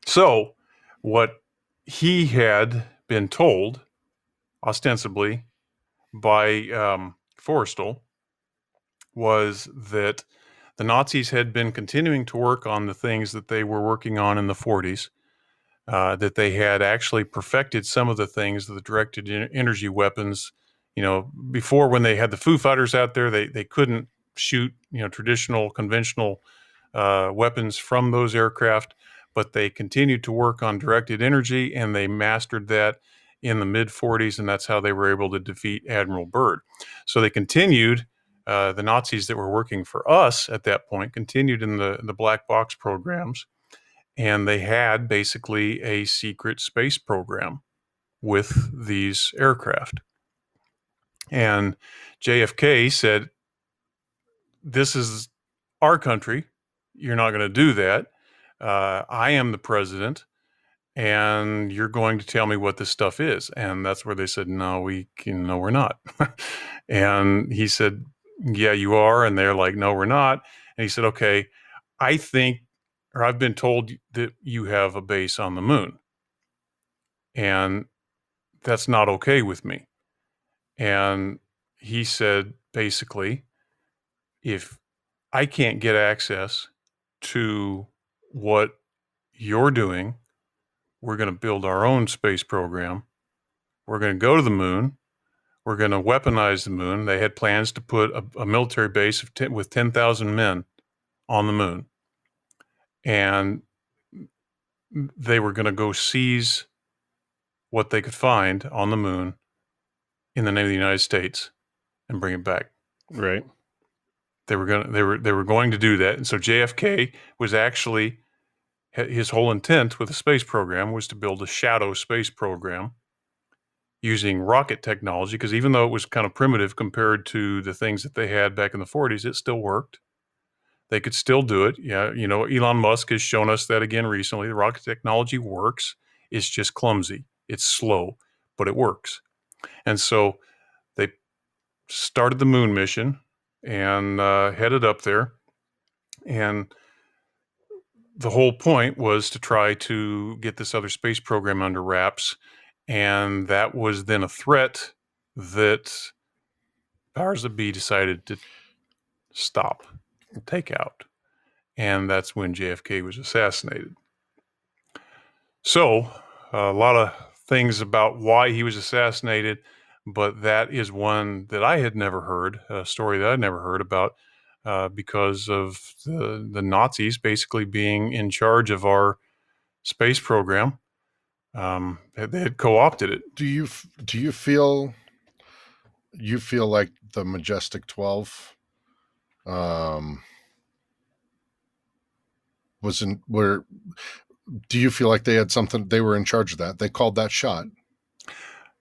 So what he had been told, ostensibly by Forrestal, was that the Nazis had been continuing to work on the things that they were working on in the 40s, that they had actually perfected some of the things, the directed energy weapons. Before, when they had the Foo Fighters out there, they couldn't shoot, traditional, conventional weapons from those aircraft, but they continued to work on directed energy, and they mastered that in the mid-40s, and that's how they were able to defeat Admiral Byrd. So they continued, the Nazis that were working for us at that point continued in the black box programs, and they had basically a secret space program with these aircraft. And JFK said, "This is our country. You're not going to do that. I am the president, and you're going to tell me what this stuff is." And that's where they said, "No, we're not." And he said, "Yeah, you are." And they're like, "No, we're not." And he said, "Okay, I've been told that you have a base on the moon, and that's not okay with me." And he said, basically, if I can't get access to what you're doing, we're going to build our own space program. We're going to go to the moon. We're going to weaponize the moon. They had plans to put a military base with 10,000 men on the moon. And they were going to go seize what they could find on the moon in the name of the United States and bring it back. Right. They were going to do that. And so JFK was actually, his whole intent with the space program was to build a shadow space program using rocket technology, because even though it was kind of primitive compared to the things that they had back in the 40s, it still worked. They could still do it. Yeah, Elon Musk has shown us that again recently. The rocket technology works. It's just clumsy. It's slow, but it works. And so they started the moon mission and headed up there. And the whole point was to try to get this other space program under wraps. And that was then a threat that powers that be decided to stop and take out. And that's when JFK was assassinated. So a lot of things about why he was assassinated, but that is one that I had never heard, a story that I'd never heard about, because of the Nazis basically being in charge of our space program. They had co-opted it. Do you feel like the Majestic 12 wasn't where? Do you feel like they had something? They were in charge of that. They called that shot.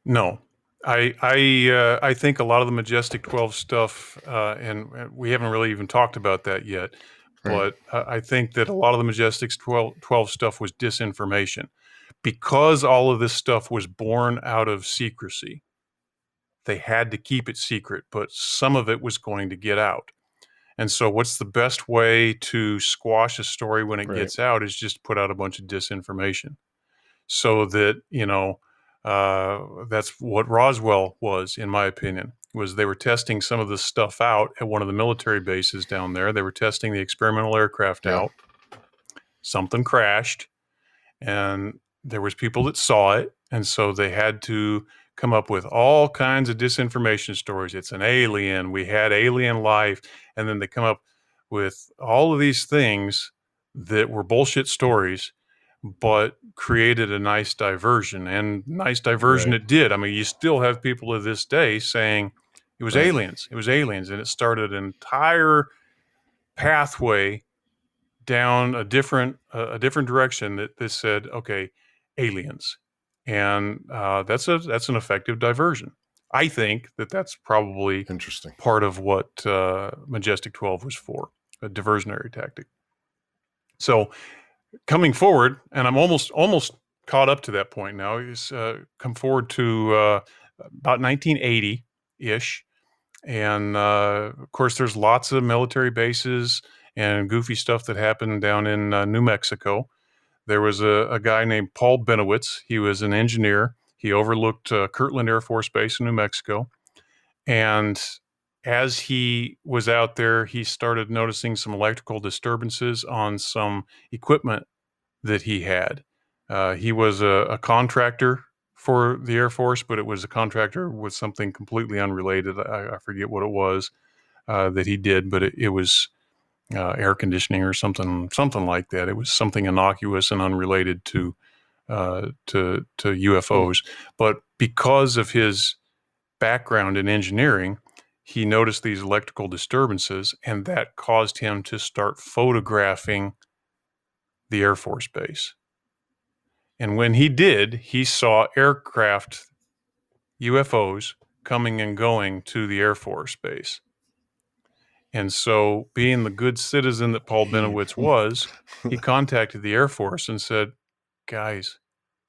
No, I think a lot of the Majestic 12 stuff, and we haven't really even talked about that yet, but I think that a lot of the Majestic 12 stuff was disinformation. Because all of this stuff was born out of secrecy, they had to keep it secret, but some of it was going to get out. And so what's the best way to squash a story when it gets out is just put out a bunch of disinformation. So that, that's what Roswell was, in my opinion, was they were testing some of this stuff out at one of the military bases down there. They were testing the experimental aircraft out. Something crashed, and there was people that saw it. And so they had to come up with all kinds of disinformation stories. It's an alien. We had alien life. And then they come up with all of these things that were bullshit stories, but created a nice diversion. And nice diversion it did. I mean, you still have people to this day saying it was aliens. It was aliens. And it started an entire pathway down a different direction that said, okay, aliens. And that's an effective diversion. I think that's probably interesting part of what Majestic 12 was for, a diversionary tactic. So coming forward, and I'm almost caught up to that point now, is come forward to about 1980-ish. And of course, there's lots of military bases and goofy stuff that happened down in New Mexico. There was a guy named Paul Benowitz. He was an engineer. He overlooked Kirtland Air Force Base in New Mexico. And as he was out there, he started noticing some electrical disturbances on some equipment that he had. He was a contractor for the Air Force, but it was a contractor with something completely unrelated. I forget what it was that he did, but it was air conditioning or something like that. It was something innocuous and unrelated to UFOs. But because of his background in engineering, he noticed these electrical disturbances, and that caused him to start photographing the Air Force Base. And when he did, he saw aircraft, UFOs, coming and going to the Air Force Base. And so, being the good citizen that Paul Benowitz was, he contacted the Air Force and said, guys,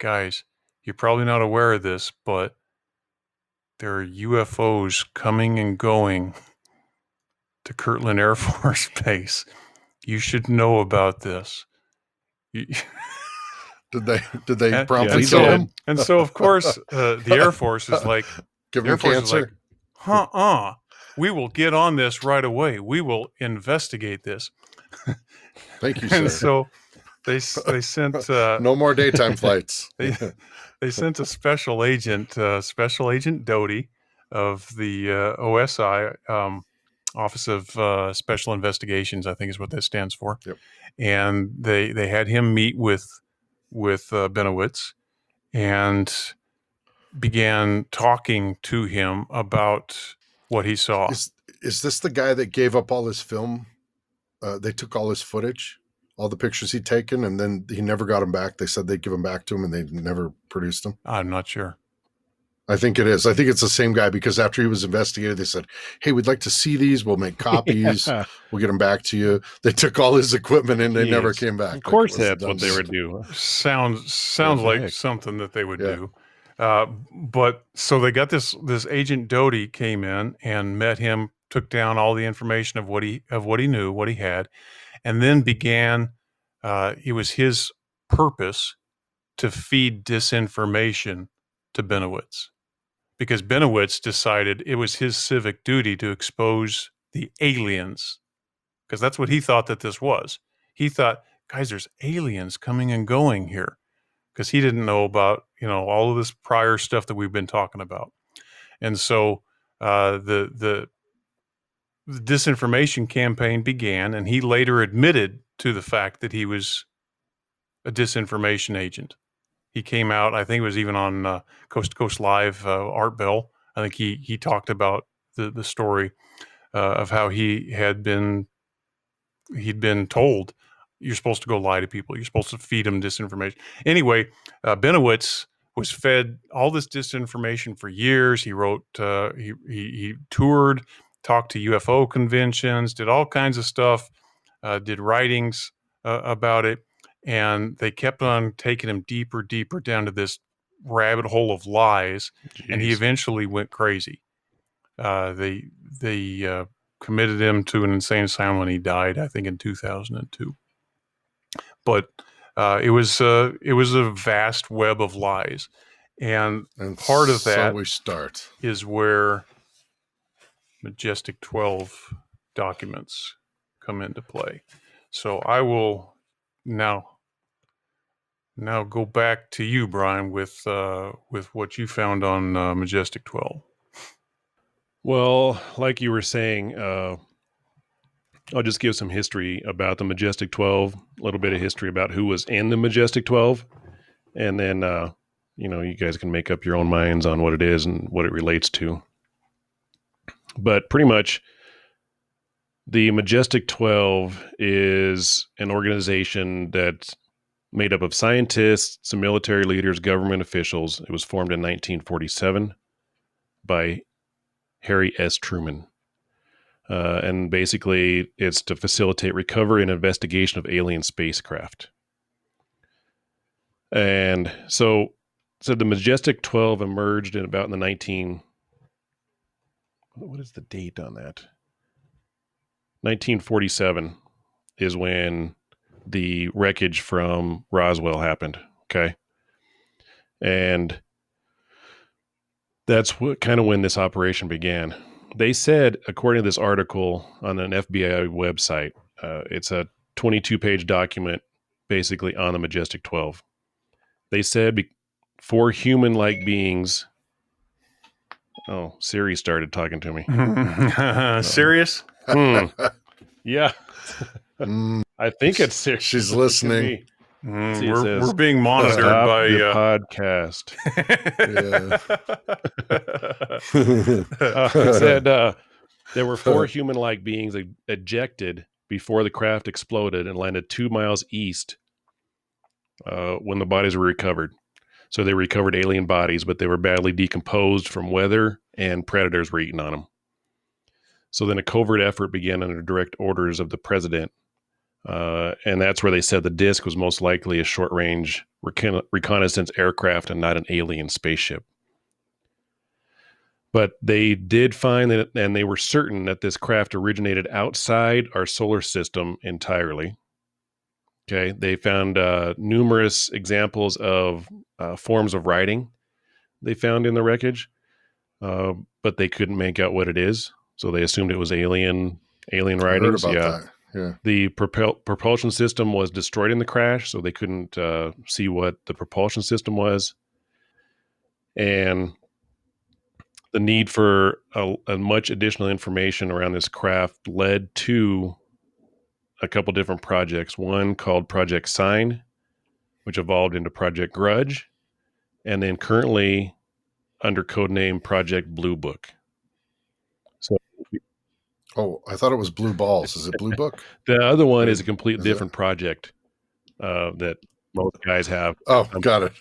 you're probably not aware of this, but there are UFOs coming and going to Kirtland Air Force Base. You should know about this. Did they promptly tell him? And so, of course, the Air Force is like, give him cancer. Like, we will get on this right away. We will investigate this. Thank you, sir. And so they sent no more daytime flights. They sent a special agent Doty of the OSI, Office of Special Investigations, I think is what that stands for. Yep. And they had him meet with Benowitz and began talking to him about what he saw. Is this the guy that gave up all his film? They took all his footage, all the pictures he'd taken, and then he never got them back. They said they'd give them back to him, and they never produced them. I'm not sure. I think it is. I think it's the same guy, because after he was investigated, they said, hey, we'd like to see these. We'll make copies. We'll get them back to you. They took all his equipment, and they never came back. Of course, that's what they would do. Sounds like something that they would do. But so they got this agent Doty came in and met him took down all the information of what he knew, what he had, and then began. It was his purpose to feed disinformation to Benowitz, because Benowitz decided it was his civic duty to expose the aliens, because that's what he thought that this was. He thought, guys, there's aliens coming and going here, because he didn't know about, all of this prior stuff that we've been talking about. And so the disinformation campaign began, and he later admitted to the fact that he was a disinformation agent. He came out, I think it was even on Coast to Coast Live, Art Bell. I think he talked about the story of how he'd been told, you're supposed to go lie to people. You're supposed to feed them disinformation. Anyway, Benowitz was fed all this disinformation for years. He wrote, he toured, talked to UFO conventions, did all kinds of stuff, did writings about it. And they kept on taking him deeper down to this rabbit hole of lies. Jeez. And he eventually went crazy. They committed him to an insane asylum when he died, I think in 2002. But it was a vast web of lies, and part of that is where Majestic 12 documents come into play. So I will now go back to you, Brian, with what you found on Majestic 12. Well, like you were saying, I'll just give some history about the Majestic 12, a little bit of history about who was in the Majestic 12, and then, you guys can make up your own minds on what it is and what it relates to. But pretty much, the Majestic 12 is an organization that's made up of scientists, some military leaders, government officials. It was formed in 1947 by Harry S. Truman. And basically, it's to facilitate recovery and investigation of alien spacecraft. And so the Majestic 12 emerged in about what is the date on that? 1947 is when the wreckage from Roswell happened. Okay. And that's when this operation began. They said, according to this article on an FBI website, it's a 22-page document basically on the Majestic 12. They said 4 human-like beings. Oh, Siri started talking to me. Serious? Yeah. I think it's Siri. She's listening. We're being monitored by the podcast. It said there were 4 human-like beings ejected before the craft exploded and landed 2 miles east when the bodies were recovered. So they recovered alien bodies, but they were badly decomposed from weather, and predators were eating on them. So then a covert effort began under direct orders of the president. And that's where they said the disc was most likely a short-range reconnaissance aircraft and not an alien spaceship. But they did find that, and they were certain that this craft originated outside our solar system entirely. Okay, they found numerous examples of forms of writing they found in the wreckage, but they couldn't make out what it is. So they assumed it was alien writings. That. Yeah. The propulsion system was destroyed in the crash, so they couldn't see what the propulsion system was. And the need for a much additional information around this craft led to a couple different projects. One called Project Sign, which evolved into Project Grudge, and then currently under codename Project Blue Book. So, I thought it was Blue Balls. Is it Blue Book? The other one is a completely different project that most guys have. Oh, got it.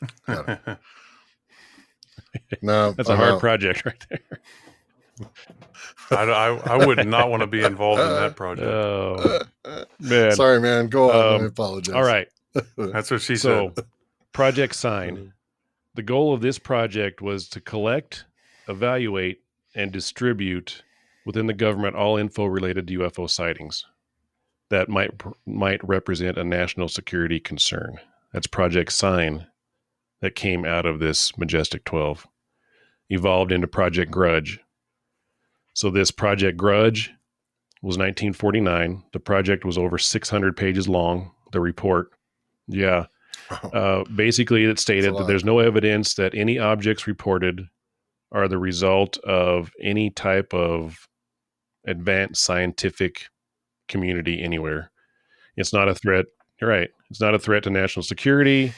No, that's a hard project right there. I would not want to be involved in that project. Oh, man. Sorry, man. Go on. I apologize. All right. That's what she said. Project Sign. The goal of this project was to collect, evaluate, and distribute within the government all info related to UFO sightings that might represent a national security concern. That's Project Sign that came out of this Majestic 12, evolved into Project Grudge. So this Project Grudge was 1949. The project was over 600 pages long, the report. Yeah. Basically, it stated that there's no evidence that any objects reported are the result of any type of advanced scientific community anywhere. It's not a threat. You're right. It's not a threat to national security.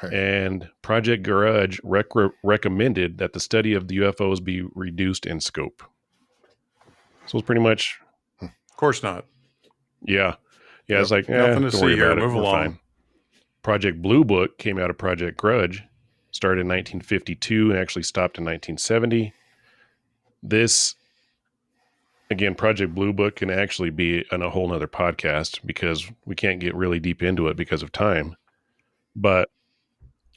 Right. And Project Grudge recommended that the study of the UFOs be reduced in scope. So it's pretty much... Of course not. Yeah. Yeah, it's like, nothing to see here. Move along. Fine. Project Blue Book came out of Project Grudge, started in 1952 and actually stopped in 1970. This, again, Project Blue Book can actually be on a whole nother podcast because we can't get really deep into it because of time. But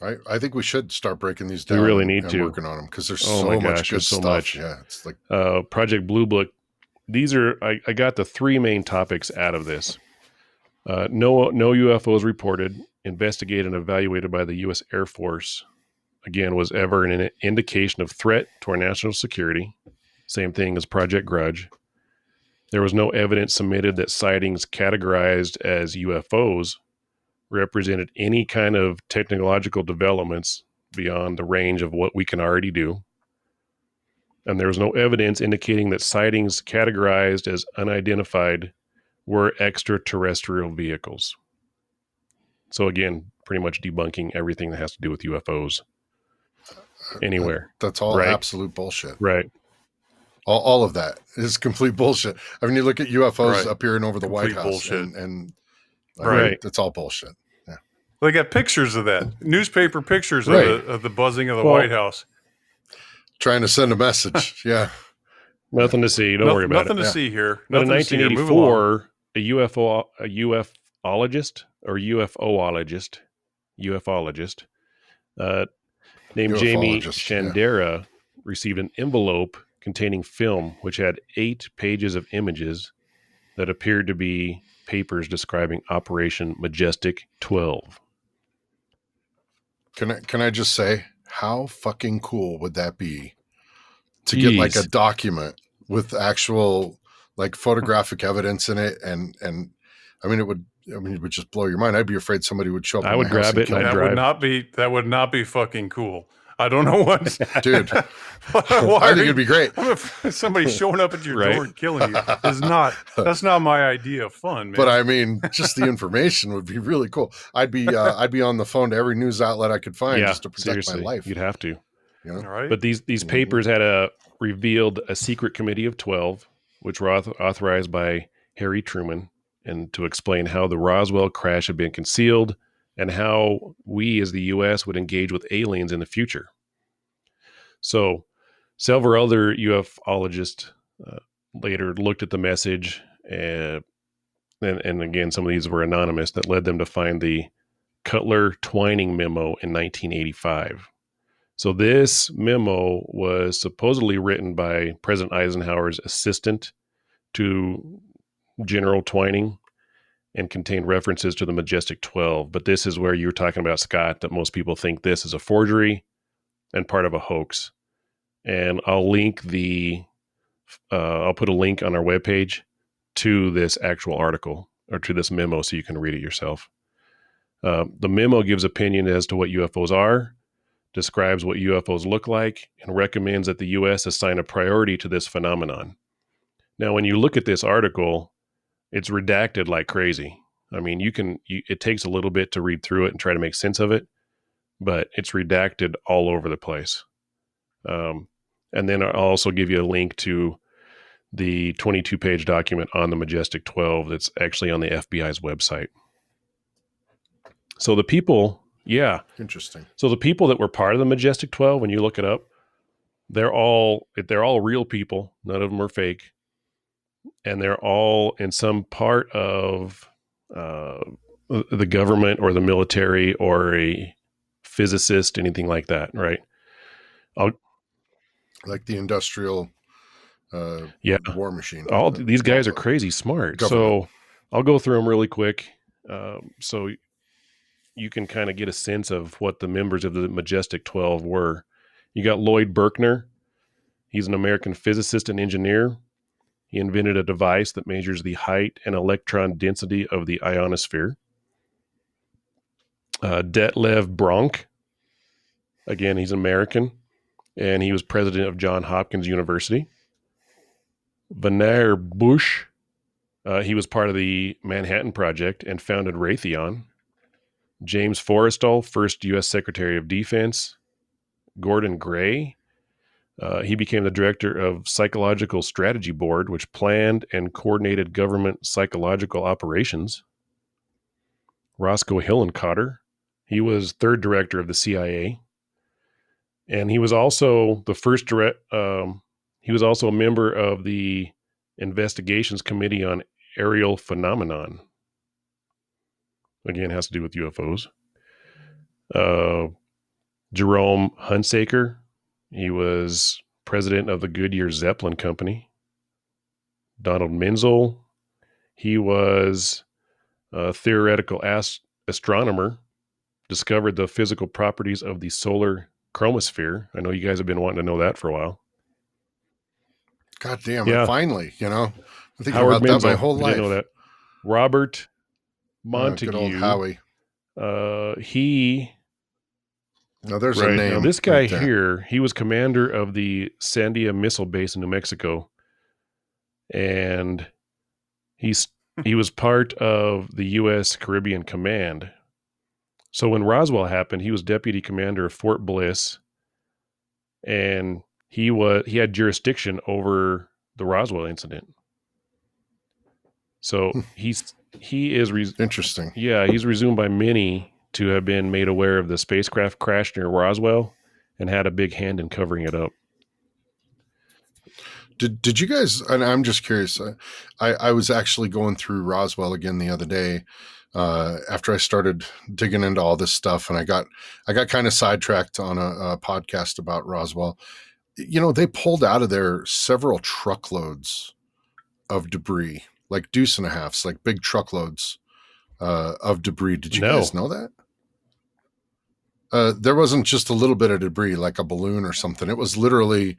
I think we should start breaking these down. We really need to. Working on them because there's so much good stuff. Yeah, it's like Project Blue Book. These are I got the three main topics out of this. No UFOs reported, investigated, and evaluated by the U.S. Air Force. Again, was ever an indication of threat to our national security. Same thing as Project Grudge. There was no evidence submitted that sightings categorized as UFOs represented any kind of technological developments beyond the range of what we can already do. And there was no evidence indicating that sightings categorized as unidentified were extraterrestrial vehicles. So again, pretty much debunking everything that has to do with UFOs anywhere. That's all absolute bullshit. Right. All of that is complete bullshit. I mean, you look at UFOs appearing over the White House and it's all bullshit. Yeah. They got pictures of that. Newspaper pictures of the buzzing of the White House. Trying to send a message. Yeah. Nothing to see. Don't worry about it. Nothing to see here. But in 1984, a ufologist named Jamie Shandera received an envelope containing film which had 8 pages of images that appeared to be papers describing Operation Majestic 12. Can I just say, how fucking cool would that be to get like a document with actual like photographic evidence in it? And I mean, it would just blow your mind. I'd be afraid somebody would show up. I would grab it. That would not be fucking cool. I don't know what, dude. I think it'd be great. Somebody showing up at your door and killing you that's not my idea of fun, man. But I mean, just the information would be really cool. I'd be on the phone to every news outlet I could find just to protect my life. You'd have to, you know? Right. But these papers had revealed a secret committee of 12, which were authorized by Harry Truman, and to explain how the Roswell crash had been concealed and how we as the U.S. would engage with aliens in the future. So several other ufologists later looked at the message, and again, some of these were anonymous, that led them to find the Cutler-Twining memo in 1985. So this memo was supposedly written by President Eisenhower's assistant to General Twining and contained references to the Majestic 12. But this is where you're talking about, Scott, that most people think this is a forgery and part of a hoax. And I'll put a link on our webpage to this actual article or to this memo so you can read it yourself. The memo gives opinion as to what UFOs are, describes what UFOs look like, and recommends that the U.S. assign a priority to this phenomenon. Now, when you look at this article, it's redacted like crazy. I mean, it takes a little bit to read through it and try to make sense of it, but it's redacted all over the place. And then I'll also give you a link to the 22-page document on the Majestic 12 that's actually on the FBI's website. So the people, interesting. So the people that were part of the Majestic 12, when you look it up, they're all real people. None of them are fake. And they're all in some part of the government or the military or a physicist, anything like that, right? Like the industrial Yeah. war machine. All these guys are crazy smart. Government. So I'll go through them really quick. So you can kind of get a sense of what the members of the Majestic 12 were. You got Lloyd Berkner. He's an American physicist and engineer. He invented a device that measures the height and electron density of the ionosphere. Detlev Bronk. Again, he's American, and he was president of Johns Hopkins University. Vannevar Bush. He was part of the Manhattan Project and founded Raytheon. James Forrestal, first U.S. Secretary of Defense. Gordon Gray. He became the director of Psychological Strategy Board, which planned and coordinated government psychological operations. Roscoe Hillenkotter. He was third director of the CIA. And he was also the first he was also a member of the Investigations Committee on Aerial Phenomenon. Again, has to do with UFOs. Jerome Hunsaker. He was president of the Goodyear Zeppelin Company. Donald Menzel. He was a theoretical astronomer, discovered the physical properties of the solar chromosphere. I know you guys have been wanting to know that for a while. God damn it. Finally, I'm thinking Howard about Menzel, that my whole life. Didn't know that. Robert Montague. Good old Howie. There's a name. Now, this guy right here, he was commander of the Sandia Missile Base in New Mexico. And he was part of the U.S. Caribbean Command. So when Roswell happened, he was deputy commander of Fort Bliss, and he had jurisdiction over the Roswell incident. So he is interesting. Yeah, he's resumed by many to have been made aware of the spacecraft crash near Roswell and had a big hand in covering it up. Did you guys? And I'm just curious. I was actually going through Roswell again the other day after I started digging into all this stuff, and I got kind of sidetracked on a podcast about Roswell. They pulled out of there several truckloads of debris, like deuce and a halves, like big truckloads of debris. Did you guys know that? There wasn't just a little bit of debris, like a balloon or something. It was literally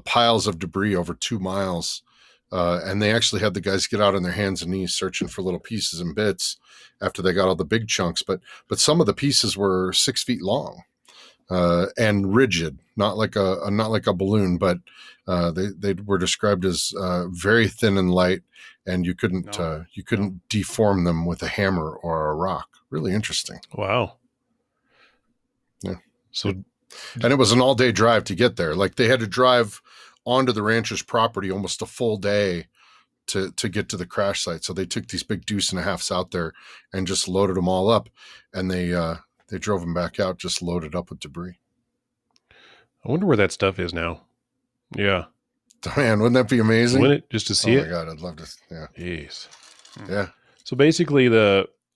piles of debris over 2 miles. And they actually had the guys get out on their hands and knees searching for little pieces and bits after they got all the big chunks. But some of the pieces were 6 feet long and rigid, not like a balloon, but they were described as very thin and light, and you couldn't deform them with a hammer or a rock. Really interesting. Wow. Yeah. And it was an all-day drive to get there. Like they had to drive onto the rancher's property almost a full day to get to the crash site. So they took these big deuce and a halves out there and just loaded them all up, and they drove them back out, just loaded up with debris. I wonder where that stuff is now. Yeah. Man, wouldn't that be amazing? Wouldn't it, just to see it? Oh my God, I'd love to. Yeah. Jeez. Yeah. So basically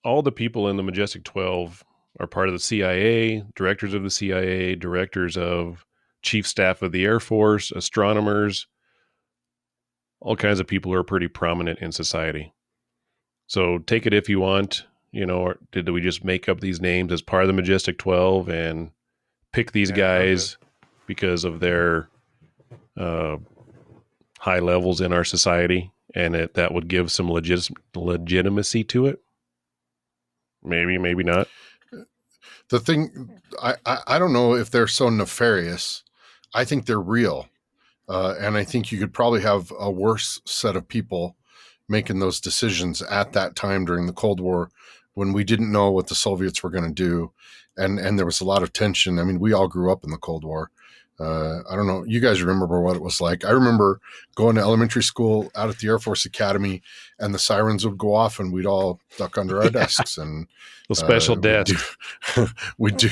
all the people in the Majestic 12 are part of the CIA, directors of the CIA, directors of Chief Staff of the Air Force, astronomers, all kinds of people who are pretty prominent in society. So take it if you want, or did we just make up these names as part of the Majestic 12 and pick these guys because of their high levels in our society, and that would give some legitimacy to it? Maybe, maybe not. The thing, I don't know if they're so nefarious. I think they're real. And I think you could probably have a worse set of people making those decisions at that time during the Cold War, when we didn't know what the Soviets were going to do. And there was a lot of tension. I mean, we all grew up in the Cold War. I don't know. You guys remember what it was like. I remember going to elementary school out at the Air Force Academy, and the sirens would go off and we'd all duck under our desks. And the special desk. We'd do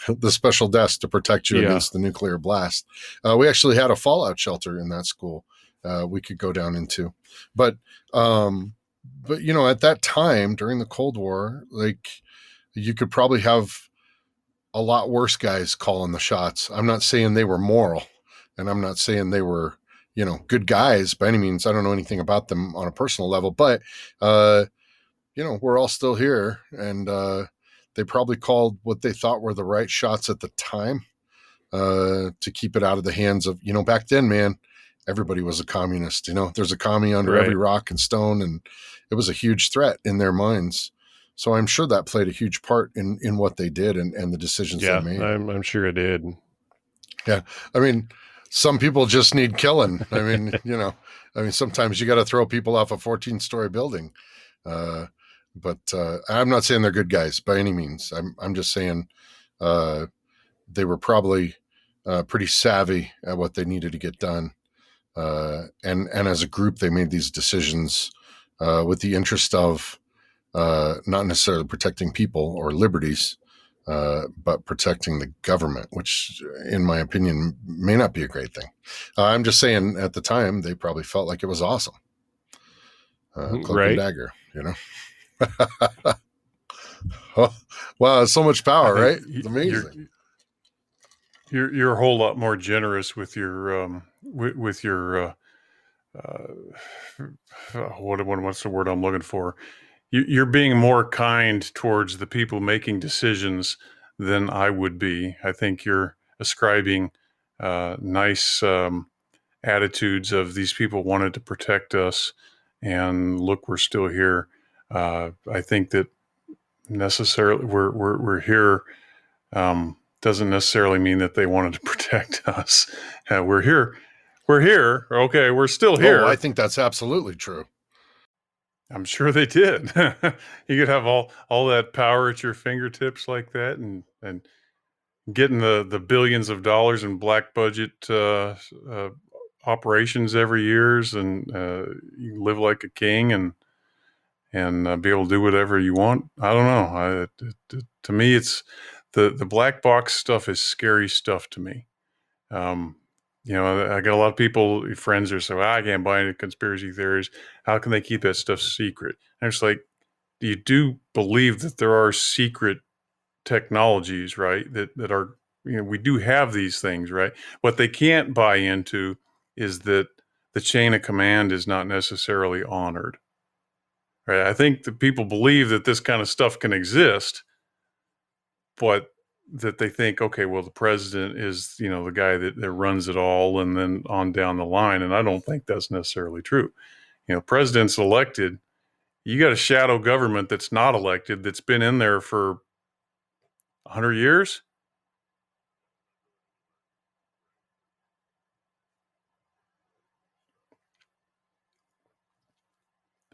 the special desk to protect you against the nuclear blast. We actually had a fallout shelter in that school we could go down into. But at that time during the Cold War, like, you could probably have a lot worse guys calling the shots. I'm not saying they were moral, and I'm not saying they were good guys by any means. I don't know anything about them on a personal level, but we're all still here, and they probably called what they thought were the right shots at the time to keep it out of the hands of, back then, man, everybody was a communist. There's a commie under every rock and stone, and it was a huge threat in their minds. So I'm sure that played a huge part in what they did and the decisions they made. I'm sure it did. Yeah. I mean, some people just need killing. I mean, sometimes you got to throw people off a 14-story building. But I'm not saying they're good guys by any means. I'm just saying they were probably pretty savvy at what they needed to get done. And as a group, they made these decisions with the interest of not necessarily protecting people or liberties, but protecting the government, which, in my opinion, may not be a great thing. I'm just saying, at the time, they probably felt like it was awesome. Cloak and dagger, Wow, so much power, right? It's amazing. You're a whole lot more generous with your what's the word I'm looking for? You're being more kind towards the people making decisions than I would be. I think you're ascribing nice attitudes of these people wanted to protect us, and look, we're still here. I think that necessarily we're here doesn't necessarily mean that they wanted to protect us. We're here. Okay, we're still here. Oh, I think that's absolutely true. I'm sure they did. You could have all that power at your fingertips like that, and getting the billions of dollars in black budget operations every year, and you live like a king and be able to do whatever you want. I don't know. To me, it's the black box stuff is scary stuff to me. I got a lot of people, friends who say, I can't buy into conspiracy theories. How can they keep that stuff secret? And it's like, you do believe that there are secret technologies, right? That are, we do have these things, right? What they can't buy into is that the chain of command is not necessarily honored, right? I think that people believe that this kind of stuff can exist, but that they think, okay, well, the president is, the guy that runs it all, and then on down the line. And I don't think that's necessarily true. President's elected. You got a shadow government that's not elected, that's been in there for 100 years.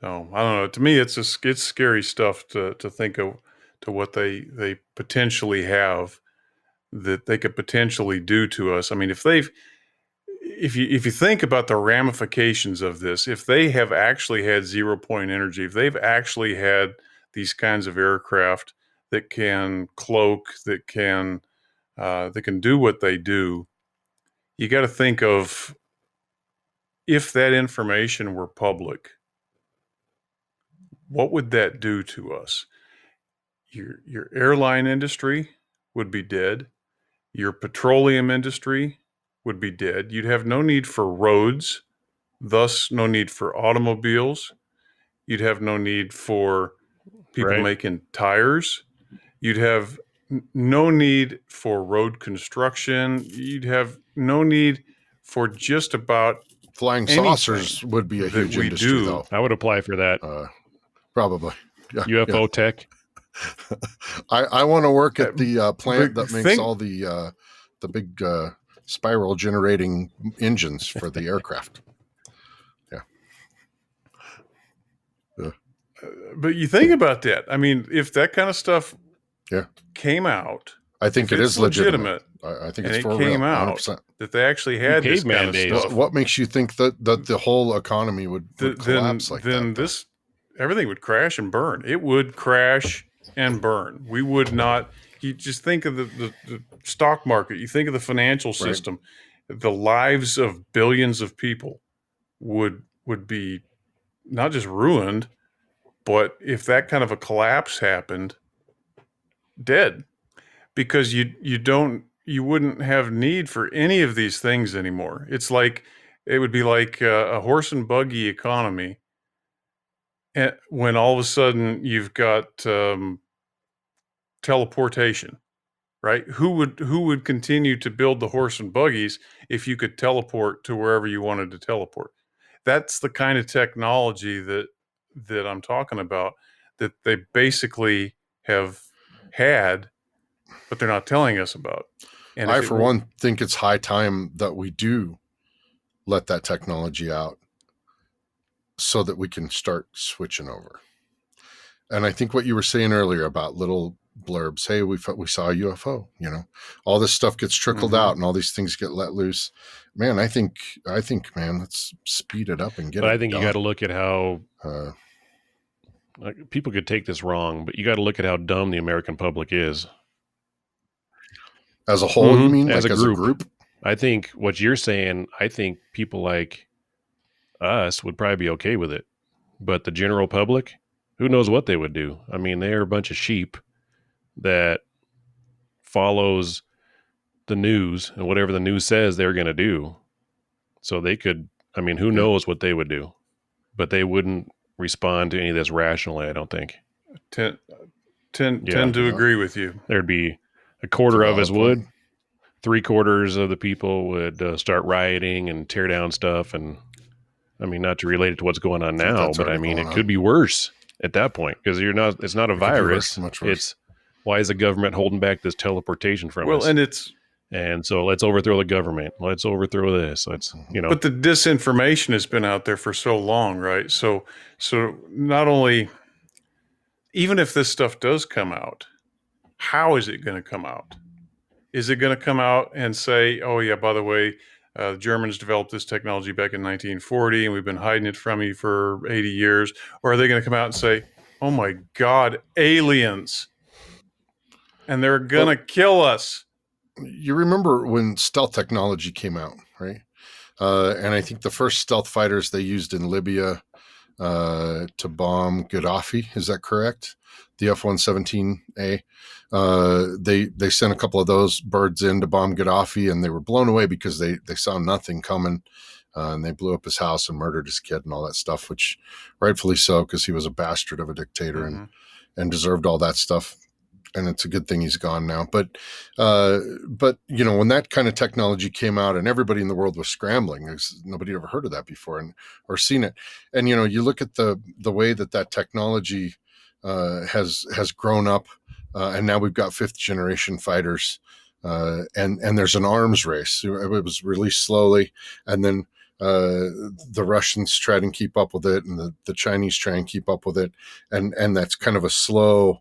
So I don't know. To me, it's scary stuff to think of, to what they potentially have, that they could potentially do to us. I mean, if you think about the ramifications of this, if they have actually had 0-point energy, if they've actually had these kinds of aircraft that can cloak, that can do what they do, you got to think of, if that information were public, what would that do to us? Your airline industry would be dead. Your petroleum industry would be dead. You'd have no need for roads, thus no need for automobiles. You'd have no need for people making tires. You'd have no need for road construction. You'd have no need for just about flying saucers would be a huge industry, though. I would apply for that. Probably. Yeah, UFO tech. I want to work at the plant that makes all the big spiral generating engines for the aircraft. Yeah. But you think about that. I mean, if that kind of stuff came out, I think it is legitimate. I think it's for real. Came out 100%. That they actually had this kind of stuff. What makes you think that the whole economy would collapse like that? Then everything would crash and burn. It would crash and burn. We would not. You just think of the stock market. You think of the financial system. Right. The lives of billions of people would be not just ruined, but if that kind of a collapse happened, dead. Because you wouldn't have need for any of these things anymore. It's like it would be like a horse and buggy economy. And when all of a sudden you've got teleportation, right? Who would continue to build the horse and buggies if you could teleport to wherever you wanted to teleport? That's the kind of technology that I'm talking about, that they basically have had, but they're not telling us about. And I, for one, think it's high time that we do let that technology out so that we can start switching over. And I think what you were saying earlier about little blurbs, hey, we saw a UFO, all this stuff gets trickled out and all these things get let loose. Man, I think, man, let's speed it up and get it. But I think you got to look at how people could take this wrong, but you got to look at how dumb the American public is. As a whole, you mean? As a group? I think what you're saying, I think people like us would probably be okay with it. But the general public, who knows what they would do? I mean, they're a bunch of sheep that follows the news, and whatever the news says they're going to do. So they could, I mean, who knows what they would do? But they wouldn't respond to any of this rationally, I don't think. Tend to agree with you. There'd be a quarter of us would. 3/4 of the people would start rioting and tear down stuff. And I mean, not to relate it to what's going on now, but I mean, it could be worse at that point, because it's not a virus. It's, why is the government holding back this teleportation from us? And so let's overthrow the government. Let's overthrow this. Let's, But the disinformation has been out there for so long, right? So not only, even if this stuff does come out, how is it going to come out? Is it going to come out and say, oh yeah, by the way, the Germans developed this technology back in 1940 and we've been hiding it from you for 80 years? Or are they going to come out and say, oh my God, aliens, and they're going to kill us? You remember when stealth technology came out, right? And I think the first stealth fighters they used in Libya to bomb Gaddafi, is that correct? The F-117A. They sent a couple of those birds in to bomb Gaddafi, and they were blown away because they saw nothing coming. And they blew up his house and murdered his kid and all that stuff, which rightfully so, because he was a bastard of a dictator and deserved all that stuff. And it's a good thing he's gone now. But when that kind of technology came out and everybody in the world was scrambling, nobody ever heard of that before or seen it. And, you look at the way that technology has grown up, and now we've got 5th generation fighters, and there's an arms race. It was released slowly, and then the Russians try and keep up with it, and the Chinese try and keep up with it, and that's kind of a slow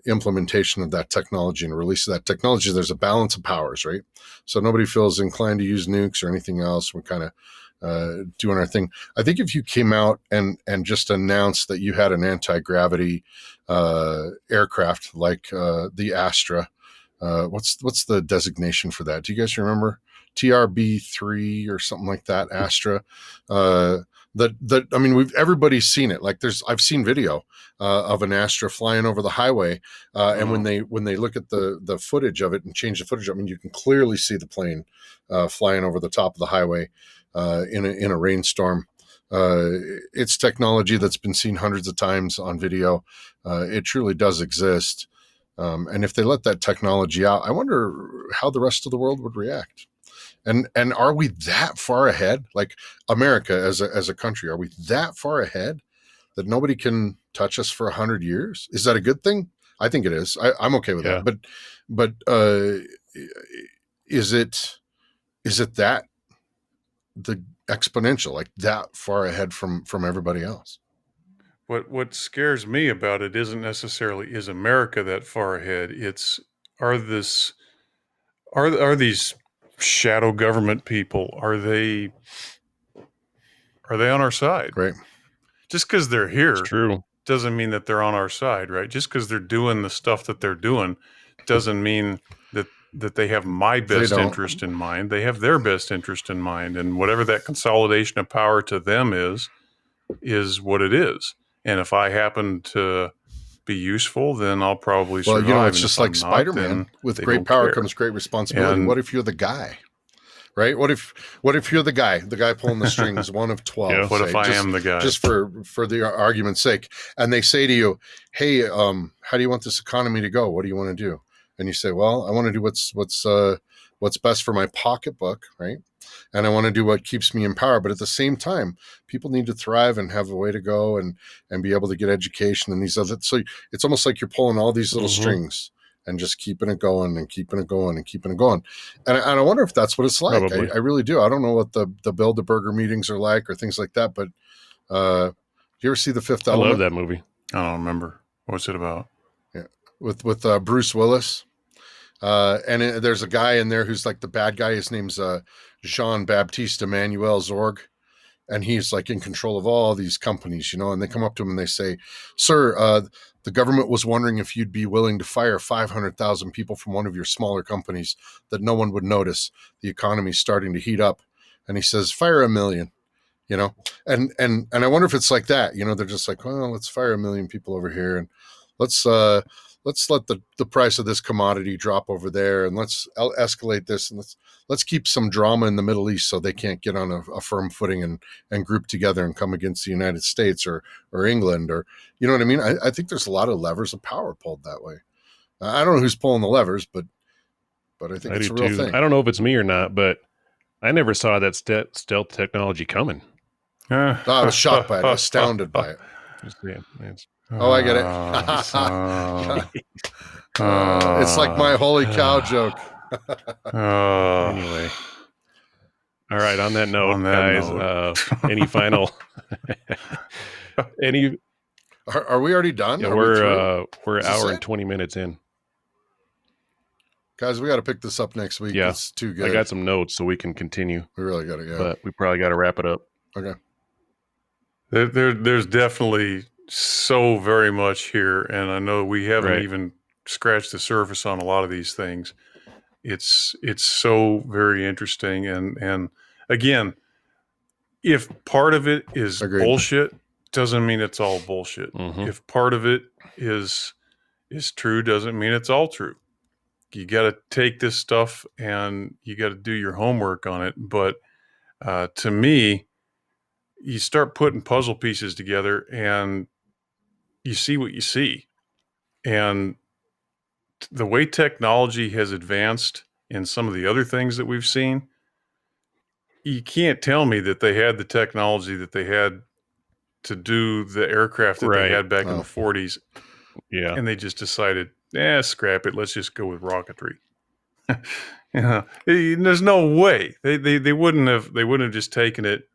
implementation of that technology and release of that technology. There's a balance of powers, right? So nobody feels inclined to use nukes or anything else. We're kind of doing our thing. I think if you came out and just announced that you had an anti-gravity aircraft like the Astra, what's the designation for that? Do you guys remember? TRB-3 or something like that, Astra. That I mean, everybody's seen it. Like I've seen video of an Astra flying over the highway, and when they look at the footage of it and change the footage, I mean, you can clearly see the plane flying over the top of the highway in a rainstorm. It's technology that's been seen hundreds of times on video. It truly does exist, and if they let that technology out, I wonder how the rest of the world would react. And are we that far ahead? Like America as a country, are we that far ahead that nobody can touch us for 100 years? Is that a good thing? I think it is. I'm okay with that. But is it that the exponential, like that far ahead from everybody else? What scares me about it isn't necessarily is America that far ahead. It's are these shadow government people, are they on our side? Right. Just because they're here, it's true, doesn't mean that they're on our side, right? Just because they're doing the stuff that they're doing doesn't mean that they have my best interest in mind. They have their best interest in mind, and whatever that consolidation of power to them is what it is. And if I happen to be useful, then I'll probably survive. It's just like Spider-Man. With great power comes great responsibility. And what if you're the guy? right? What if you're the guy pulling the strings, one of 12? Yeah. What if I am the guy? Just for the argument's sake, and they say to you, "Hey, how do you want this economy to go? What do you want to do?" And you say, "Well, I want to do what's best for my pocketbook, right? And I want to do what keeps me in power. But at the same time, people need to thrive and have a way to go and be able to get education and these other. So it's almost like you're pulling all these little strings." And just keeping it going and keeping it going and keeping it going. And I wonder if that's what it's like. I really do. I don't know what the Build-A-Burger meetings are like or things like that, but do you ever see The Fifth Element? I love that movie. I don't remember. What's it about? Yeah, with Bruce Willis. There's a guy in there who's like the bad guy. His name's Jean-Baptiste Emmanuel Zorg. And he's like in control of all these companies, and they come up to him and they say, "Sir, the government was wondering if you'd be willing to fire 500,000 people from one of your smaller companies that no one would notice. The economy's starting to heat up." And he says, "Fire 1 million," and I wonder if it's like that. They're just like, "Well, let's fire 1 million people over here, and let's let the price of this commodity drop over there, and let's escalate this, and let's keep some drama in the Middle East so they can't get on a firm footing and group together and come against the United States or England," or you know what I mean? I think there's a lot of levers of power pulled that way. I don't know who's pulling the levers, but I think it's a real thing. I don't know if it's me or not, but I never saw that stealth technology coming. I was shocked by it, astounded by it. I get it. It's like my holy cow joke. Anyway. All right. On that note, guys, any final? Are we already done? Yeah, we're an hour and 20 minutes in. Guys, we got to pick this up next week. Yeah, it's too good. I got some notes so we can continue. We really got to go. But we probably got to wrap it up. Okay. There's definitely so very much here, and I know we haven't even scratched the surface on a lot of these things. It's so very interesting, and again, if part of it is bullshit, doesn't mean it's all bullshit. If part of it is true, doesn't mean it's all true. You got to take this stuff and you got to do your homework on it. But to me, you start putting puzzle pieces together and you see what you see. And the way technology has advanced in some of the other things that we've seen, you can't tell me that they had the technology that they had to do the aircraft that they had back in the 40s. Yeah. And they just decided, scrap it. Let's just go with rocketry. There's no way they wouldn't have just taken it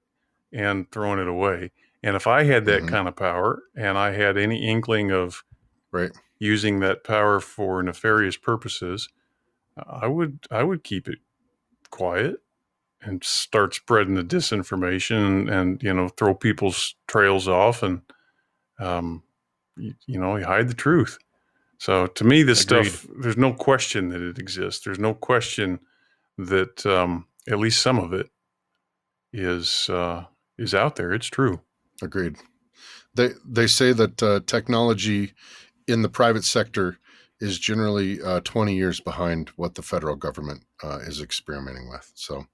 and thrown it away. And if I had that kind of power and I had any inkling of using that power for nefarious purposes, I would keep it quiet and start spreading the disinformation and throw people's trails off and you hide the truth. So to me, this stuff, there's no question that it exists. There's no question that at least some of it is out there. It's true. Agreed. They say that technology in the private sector is generally 20 years behind what the federal government is experimenting with. So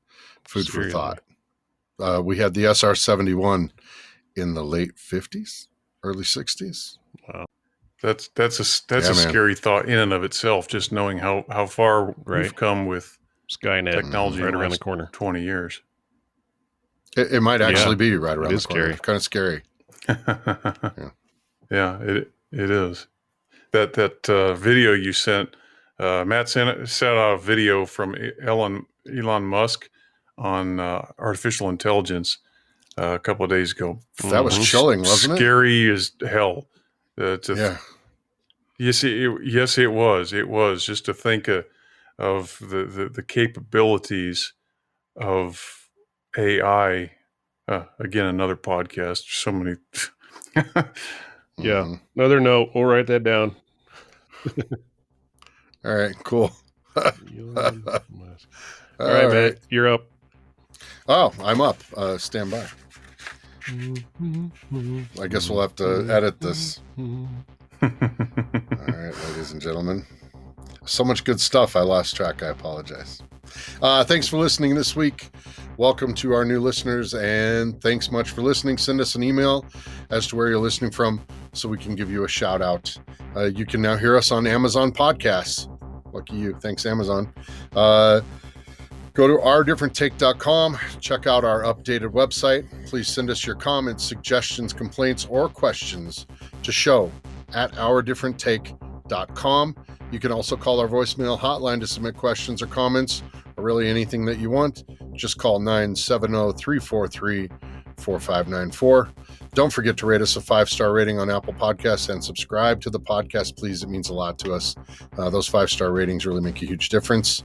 food for thought. We had the SR-71 in the late 50s, early 60s. Wow. That's a scary thought in and of itself, just knowing how far we've come with Skynet technology right around the corner. 20 years. It might actually be right around the corner. Scary. It's kind of scary. Yeah, it is. That video you sent, Matt sent out a video from Elon Musk on artificial intelligence a couple of days ago. That was chilling, wasn't it? Scary as hell. Yeah. Yes, it was. It was just to think of the capabilities of AI. Again, another podcast. So many. Yeah. Another note. We'll write that down. All right. Cool. All right, Matt. You're up. Oh, I'm up. Stand by. I guess we'll have to edit this. All right, ladies and gentlemen. So much good stuff. I lost track. I apologize. Thanks for listening this week. Welcome to our new listeners, and thanks much for listening. Send us an email as to where you're listening from so we can give you a shout out. You can now hear us on Amazon Podcasts. Lucky you. Thanks, Amazon. Go to ourdifferenttake.com. Check out our updated website. Please send us your comments, suggestions, complaints, or questions to show@ourdifferenttake.com. You can also call our voicemail hotline to submit questions or comments, or really anything that you want. Just call 970-343-4594. Don't forget to rate us a 5-star rating on Apple Podcasts and subscribe to the podcast, please. It means a lot to us. Those 5-star ratings really make a huge difference.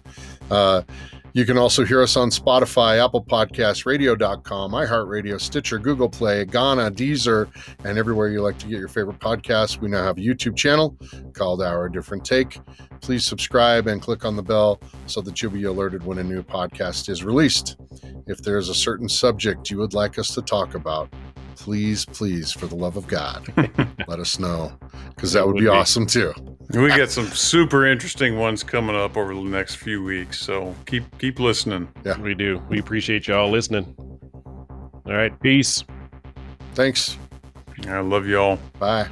You can also hear us on Spotify, Apple Podcasts, radio.com, iHeartRadio, Stitcher, Google Play, Ghana, Deezer, and everywhere you like to get your favorite podcasts. We now have a YouTube channel called Our Different Take. Please subscribe and click on the bell so that you'll be alerted when a new podcast is released. If there's a certain subject you would like us to talk about, please, for the love of God, let us know, because that would be awesome too. We got some super interesting ones coming up over the next few weeks, so keep listening. Yeah, we do. We appreciate y'all listening. All right, peace. Thanks. I love y'all. Bye.